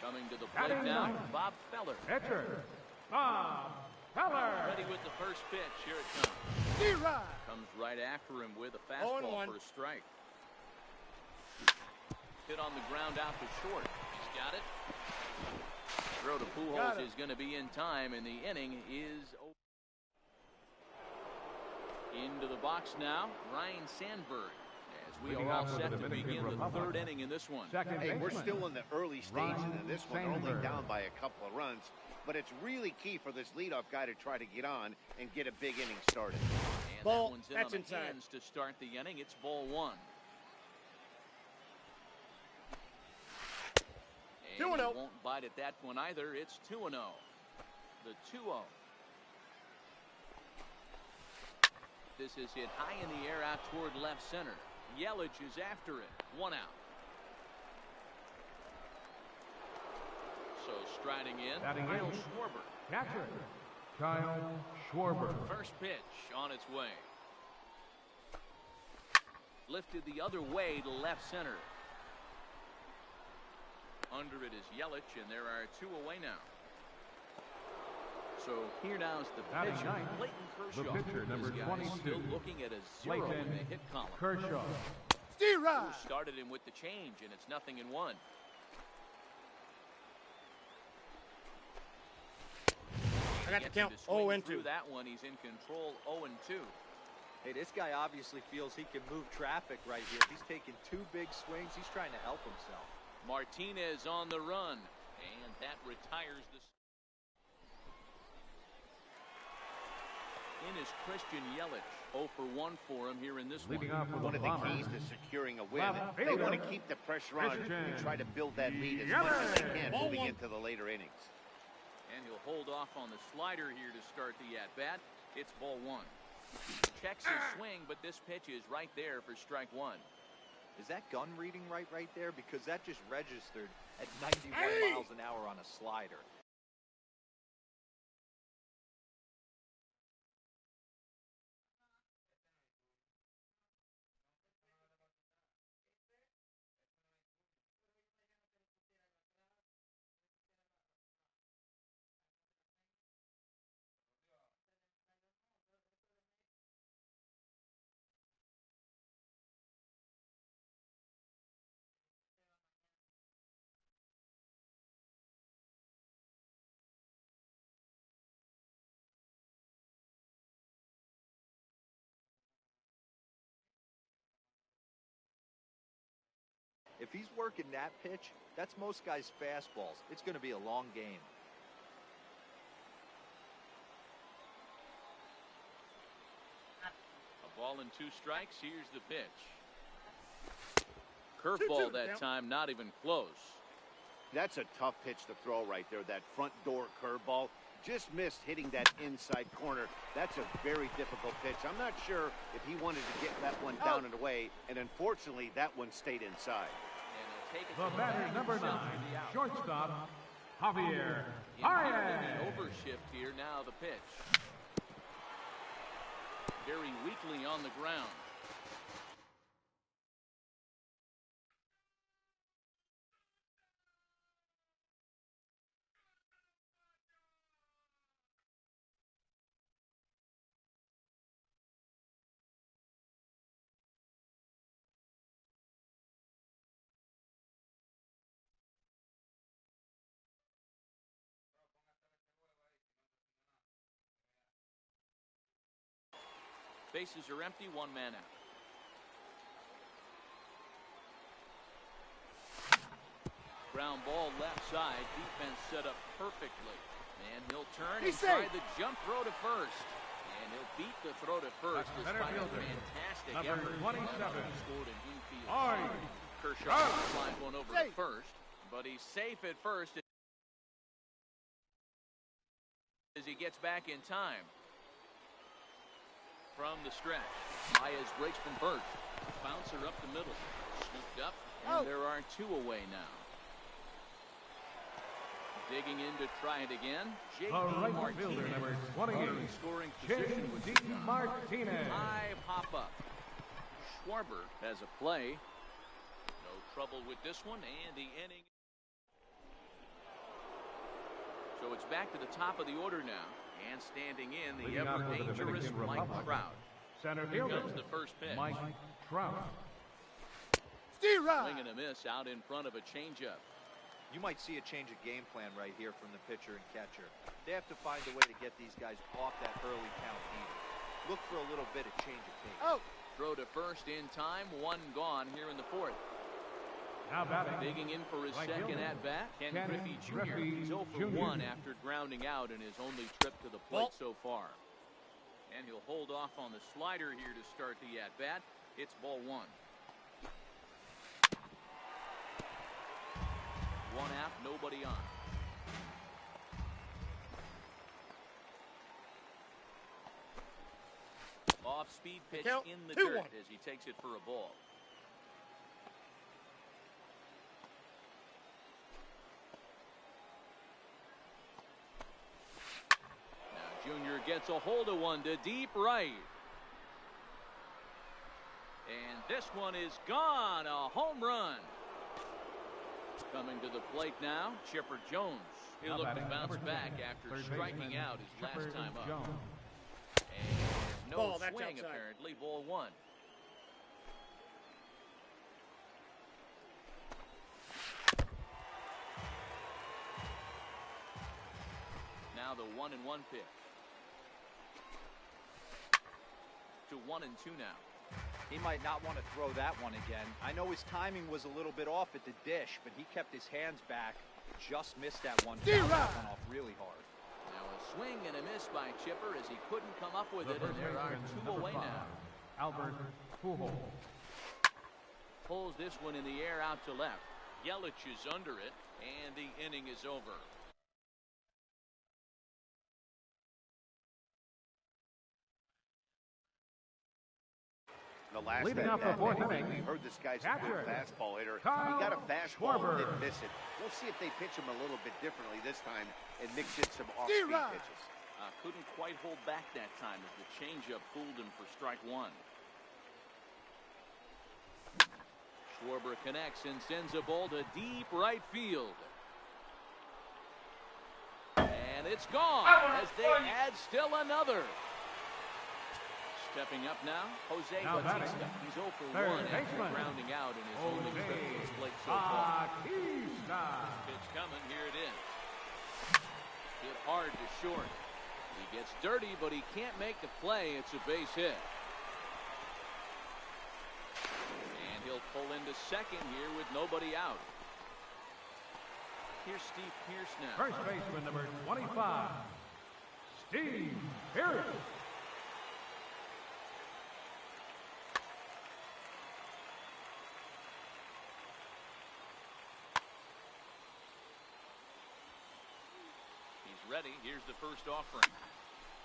Coming to the plate Batting now, ninth. Bob Feller. Pitcher. Bob Feller. Ready with the first pitch. Here it comes. D-Rod. Comes right after him with a fastball 0-1. for a strike. Hit on the ground out to short. He's got it. Throw to Got Pujols it. is going to be in time, and the inning is over. Into the box now, Ryan Sandberg. As we Leading are all off for the set to Dominican begin the Republic. third inning in this one. Second Hey, we're baseman. still in the early stages Ryan of this one. They're only Sandberg. down by a couple of runs, but it's really key for this leadoff guy to try to get on and get a big inning started. And Ball, that one's in that's on the inside. hands to start the inning. It's ball one. And 2-0. he won't bite at that one either. It's 2-0. The 2-0. This is hit high in the air out toward left center. Yelich is after it. One out. So striding in, Batting Kyle eighth. Schwarber. Catcher. Kyle Schwarber. First pitch on its way. Lifted the other way to left center. Under it is Yelich, and there are two away now. So here now is the Batting pitcher, ninth, Clayton the Kershaw. pitcher, number This guy is 22, still looking at a 0 in Clayton the hit column. Kershaw. D-Rod. Started him with the change, and it's 0-1. I got the Gets him count to swing 0-2. through that one. He's in control 0-2. Hey, this guy obviously feels he can move traffic right here. He's taking two big swings. He's trying to help himself. Martinez on the run, and that retires the. In is Christian Yelich. 0 for 1 for him here in this one. Leading off for One the of the Bombers. keys to securing a win, Left they fielder, want to keep the pressure on and Christian try to build that lead as much as they can Ball moving one. into the later innings. And he'll hold off on the slider here to start the at-bat. It's ball one. Checks his swing, but this pitch is right there for strike one. Is that gun reading right there? Because that just registered at 91 Hey! miles an hour on a slider. If he's working that pitch, that's most guys' fastballs. It's going to be a long game. Ball and 2 strikes. Here's the pitch. Curveball that time, not even close. That's a tough pitch to throw right there. That front door curveball just missed hitting that inside corner. That's a very difficult pitch. I'm not sure if he wanted to get that one down and away, and unfortunately, that one stayed inside. The batter, number 9, shortstop, Javier Baez. Overshift here. Now the pitch. Very weakly on the ground. Bases are empty, 1 man out. Ground ball left side. Defense set up perfectly. And he'll turn and try the jump throw to first. And he'll beat the throw to first despite a fantastic effort. Number 27. Scored an infield. Kershaw lines one over to first, but he's safe at first as he gets back in time. From the stretch, Baez breaks from first. Bouncer up the middle. Scooped up, and there are 2 away now. Digging in to try it again. The right fielder, number 28, scoring position with Martinez. high pop up. Schwarber has a play. No trouble with this one, and the inning. So it's back to the top of the order now. And standing in, the ever-dangerous Mike Trout. Center Here fielder, comes the first pitch. Mike Trout. Swing and a miss out in front of a changeup. You might see a change of game plan right here from the pitcher and catcher. They have to find a way to get these guys off that early count either. Look for a little bit of change of pace. Throw to first in time. 1 gone here in the 4th. Now batting. Digging in for his second at-bat, Ken Griffey Jr. He's 0 for 1 after grounding out in his only trip to the plate so far. And he'll hold off on the slider here to start the at-bat. It's ball 1. 1 out, nobody on. Off-speed pitch in the dirt as he takes it for a ball. Junior gets a hold of one to deep right. And this one is gone. A home run. Coming to the plate now, Chipper Jones. He'll look to bounce back after striking out his last time up. And no swing, apparently. Ball 1. Now the 1-1 pitch. To 1-2 now. He might not want to throw that one again. I know his timing was a little bit off at the dish, but he kept his hands back. Just missed that one. Fouled that one off really hard. Now a swing and a miss by Chipper as he couldn't come up with it, and there are 2 away now. Albert Pujols pulls this one in the air out to left. Yelich is under it, and the inning is over. The last leading up the 4th inning, we heard this guy's a good fastball hitter. He got a fastball and didn't miss it. We'll see if they pitch him a little bit differently this time and mix in some off-speed pitches. Couldn't quite hold back that time as the changeup fooled him for strike 1. Schwarber connects and sends a ball to deep right field. And it's gone as they add still another. Stepping up now, Jose Bautista. He's 0 for 1 after grounding out in his only trip to the plate so far. Pitch coming, here it is. Hit hard to short. He gets dirty, but he can't make the play. It's a base hit. And he'll pull into second here with nobody out. Here's Steve Pearce now. First baseman number 25, Steve Pearce. Ready, here's the first offering.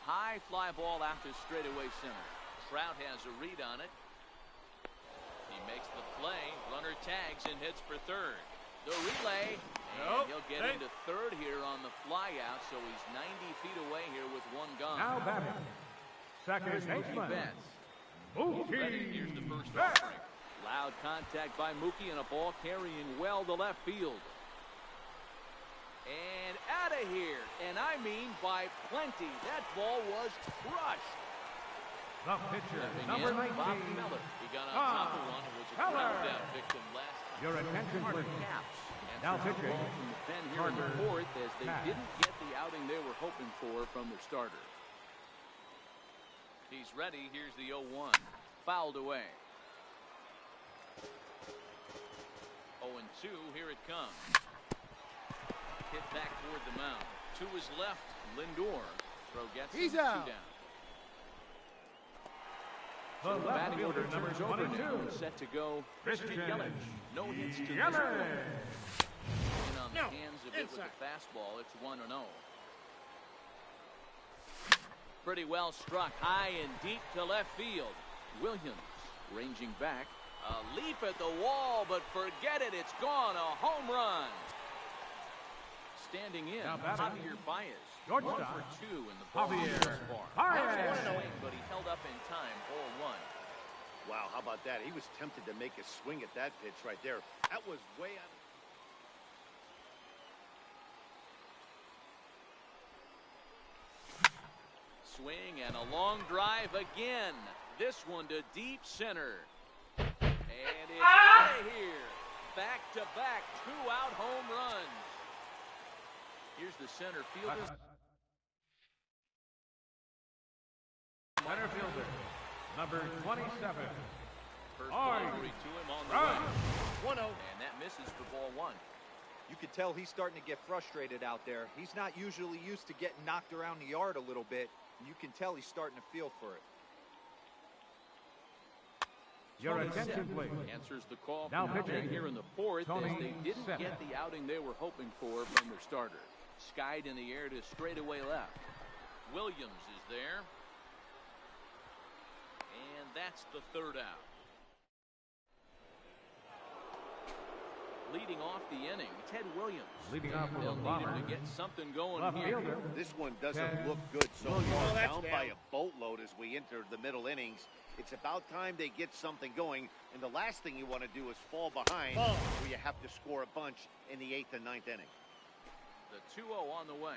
High fly ball out to straightaway center. Trout has a read on it. He makes the play. Runner tags and hits for third. The relay. And he'll get into third here on the fly out, so he's 90 feet away here with one gone. Now batting, second baseman, Mookie. Ready, here's the first offering. Loud contact by Mookie and a ball carrying well to left field. And out of here. And I mean by plenty. That ball was crushed. The pitcher, number 19, Bob Miller. He got on top of one and was a ground out victim last time. Your attention, please. Caps. Now pitching. From the pen here in the fourth as they didn't get the outing they were hoping for from their starter. He's ready. Here's the 0-1. Fouled away. 0-2. Here it comes. Hit back toward the mound. To his left, Lindor. Throw gets him. He's out. 2 down. The So the left batting order fielder, number turns over 22. now. Set to go. Christian Yelich. No hits to this Yelich. one. In on the No, hands of it with inside. the fastball. It's 1-0. Pretty well struck high and deep to left field. Williams ranging back. A leap at the wall, but forget it. It's gone. A home run. Standing in, Now batting. Javier Baez. Shortstop. 1 for 2 in the ball Javier thus far. Baez. That's a swing, but he held up in time. Ball 1. Wow, how about that? He was tempted to make a swing at that pitch right there. That was way out. Swing and a long drive again. This one to deep center. And it's out of here. Back-to-back 2-out home runs. Here's the center fielder. Center fielder, number 27. First All delivery to him on the right. way. 1-0. And that misses for ball 1. You can tell he's starting to get frustrated out there. He's not usually used to getting knocked around the yard a little bit. You can tell he's starting to feel for it. Your Tony attention, Sepp please. answers the call Now from pitching. here in the fourth Tony as they didn't Sepp. get the outing they were hoping for from their starter. Skied in the air to straightaway left. Williams is there. And that's the third out. Leading off the inning, Ted Williams. Leading off with a They'll need bomber. him to get something going Left here. fielder. This one doesn't Ted look good so Williams. far. Oh, that's Down down. by a boatload as we enter the middle innings. It's about time they get something going, and the last thing you want to do is fall behind where you have to score a bunch in the 8th and 9th inning. The 2-0 on the way.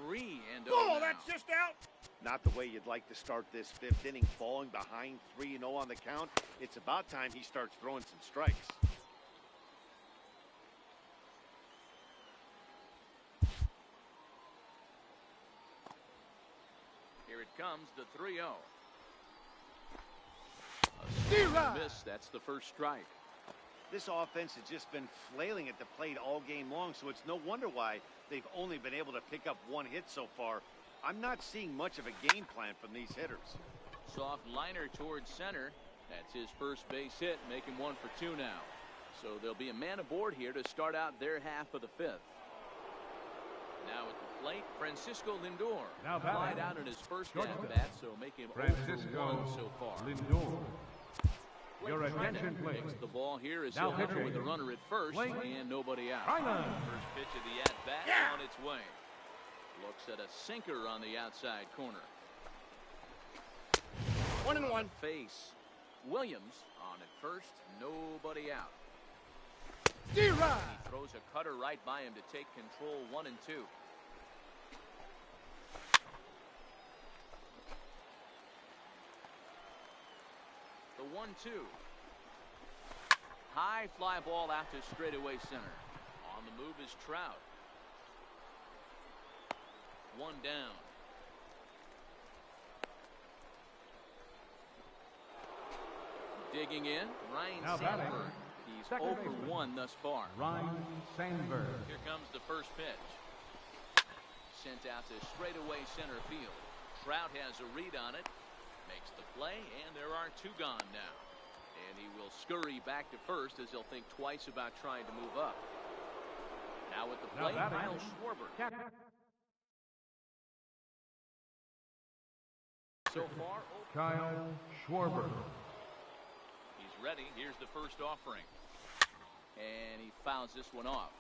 3-0 Oh, now. that's just out. Not the way you'd like to start this 5th inning, falling behind 3-0 on the count. It's about time he starts throwing some strikes. Here it comes, the 3-0. D-Rod. Miss, that's the first strike. This offense has just been flailing at the plate all game long, so it's no wonder why they've only been able to pick up 1 hit so far. I'm not seeing much of a game plan from these hitters. Soft liner towards center. That's his first base hit, making 1 for 2 now. So there'll be a man aboard here to start out their half of the 5th. Now at the plate, Francisco Lindor. Now batting. Flied out in his first Shortstop. at-bat, so making him 0 Francisco for 1 so far. Lindor. Blake Your Treinen attention, please. takes the ball here as Now he'll enter pitching. with a runner at first Blake and nobody out. Treinen. First pitch of the at-bat on its way. Looks at a sinker on the outside corner. 1-1. Face. Williams on at first, nobody out. D-Rod. He throws a cutter right by him to take control 1-2. The 1-2. High fly ball out to straightaway center. On the move is Trout. 1 down. Digging in, Ryan Now batting. Sandberg. He's Second 0 for baseman. 1 thus far. Ryan Sandberg. Here comes the first pitch. Sent out to straightaway center field. Trout has a read on it. Makes the play, and there are 2 gone now. And he will scurry back to first as he'll think twice about trying to move up. Now Now at the plate, Kyle Schwarber. So far, Kyle Schwarber. he's ready. Here's the first offering. And he fouls this one off.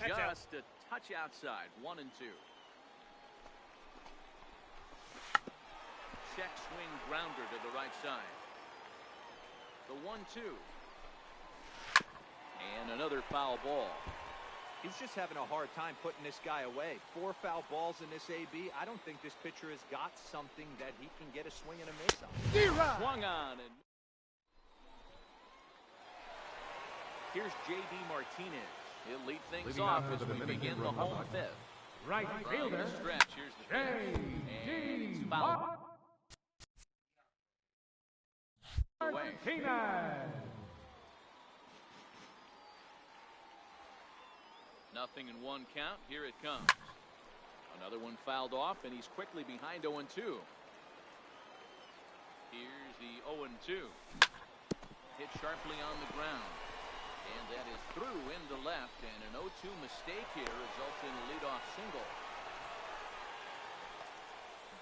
Just a touch outside, 1-2. Check swing grounder to the right side. The 1-2. And another foul ball. He's just having a hard time putting this guy away. 4 foul balls in this AB. I don't think this pitcher has got something that he can get a swing and a miss on. D-Rod. Swung on. And here's J.D. Martinez. He'll lead things Leading off off as for the we Dominican begin the home Republic. fifth. Right From fielder. the stretch, here's the pitch. And it's fouled away. Martinez. 0-1 count. Here it comes. Another one fouled off, and he's quickly behind 0-2. Here's the 0-2. Hit sharply on the ground. And that is through into left, and an 0-2 mistake here results in a leadoff single.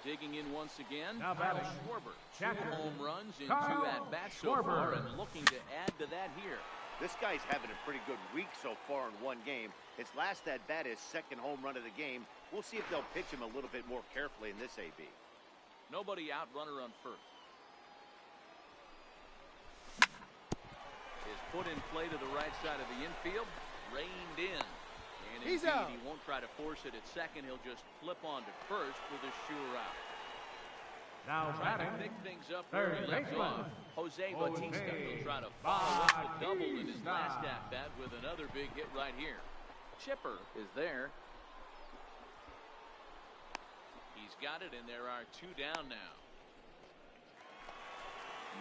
Digging in once again, Now Kyle batting. Schwarber. 2 Catcher. home runs in Kyle 2 at-bats so Schwarber. far, and looking to add to that here. This guy's having a pretty good week so far in one game. His last at-bat is second home run of the game. We'll see if they'll pitch him a little bit more carefully in this AB. Nobody out, runner on first. His put in play to the right side of the infield, reined in. And He's indeed, out. he won't try to force it at second. He'll just flip on to first for the sure out. Now Trying batting. to pick things up where he Third left baseman. off. Jose Bautista will try to Jose follow up the double in his Bautista. last at-bat with another big hit right here. Chipper is there. He's got it, and there are 2 down now.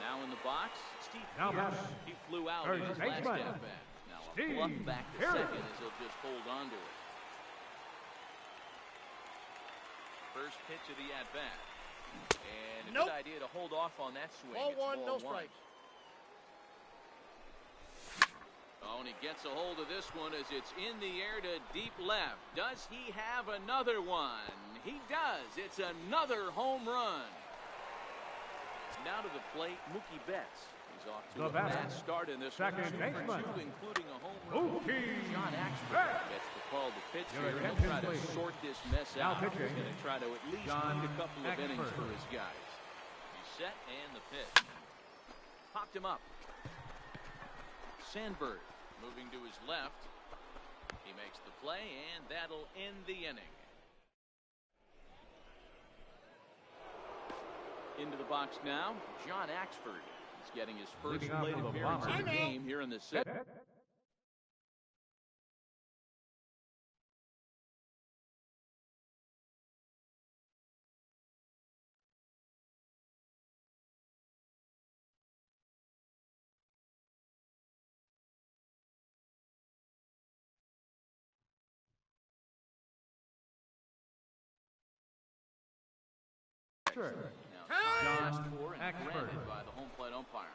Now in the box, Steve Now Pierce. batting. He flew out Third in his last baseman. at-bat. Now a Steve bluff back to Pierce. second as he'll just hold on to it. First pitch of the at-bat. And a Nope. good idea to hold off on that swing. Ball It's one, ball no one. strikes. Oh, and he gets a hold of this one as it's in the air to deep left. Does he have another one? He does. It's another home run. Now to the plate, Mookie Betts. He's off to The a batter, bad start in this second one. 2 for baseman. 2, including a home run. Mookie John Axford Betts. gets the call to pitch Your here. He'll attention, try to please. sort this mess Now out. He's pitching, going to try to at least John need a couple of innings Axford. for his guys. He's set, and the pitch. Popped him up. Sandberg moving to his left. He makes the play, and that'll end the inning. Into the box now, John Axford. He's getting his first Leading off plate for the appearance of the Bombers. game here in the sixth. Sure. Now, time asked John for and Axford. granted by the home plate umpire.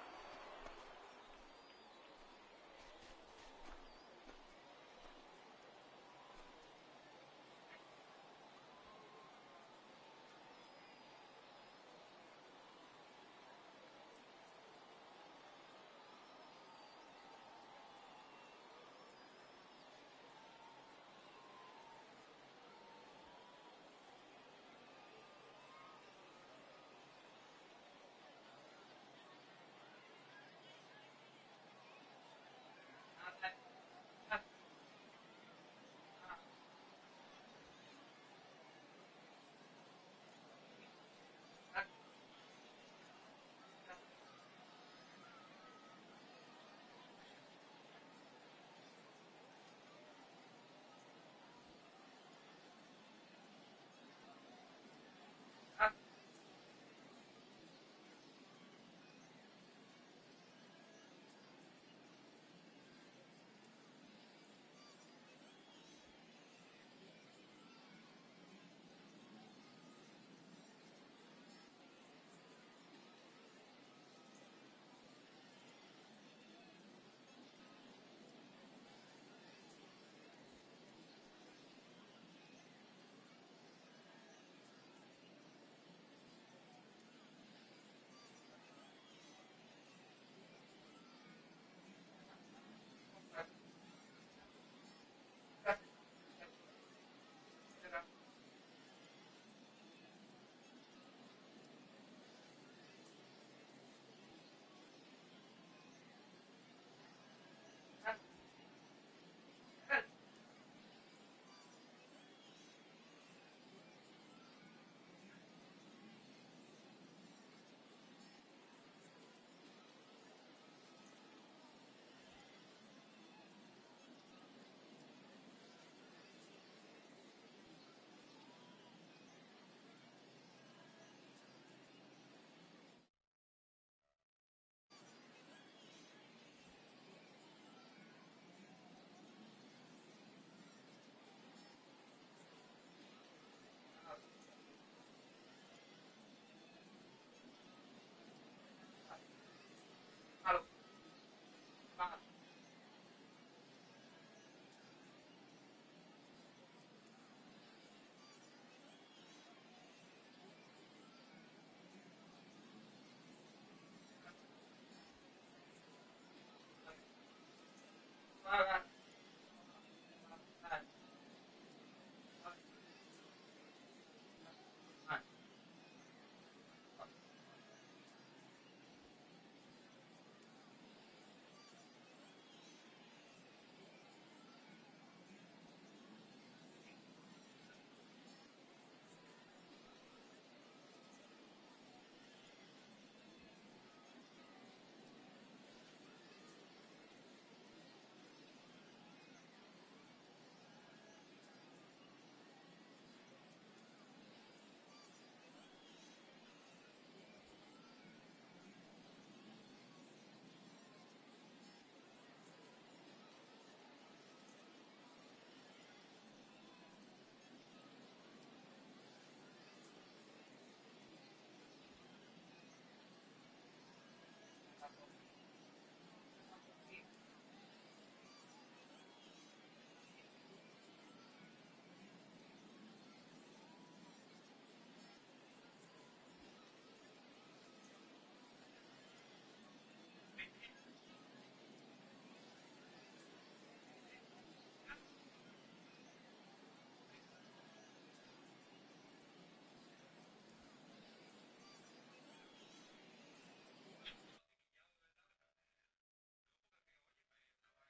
Bye-bye.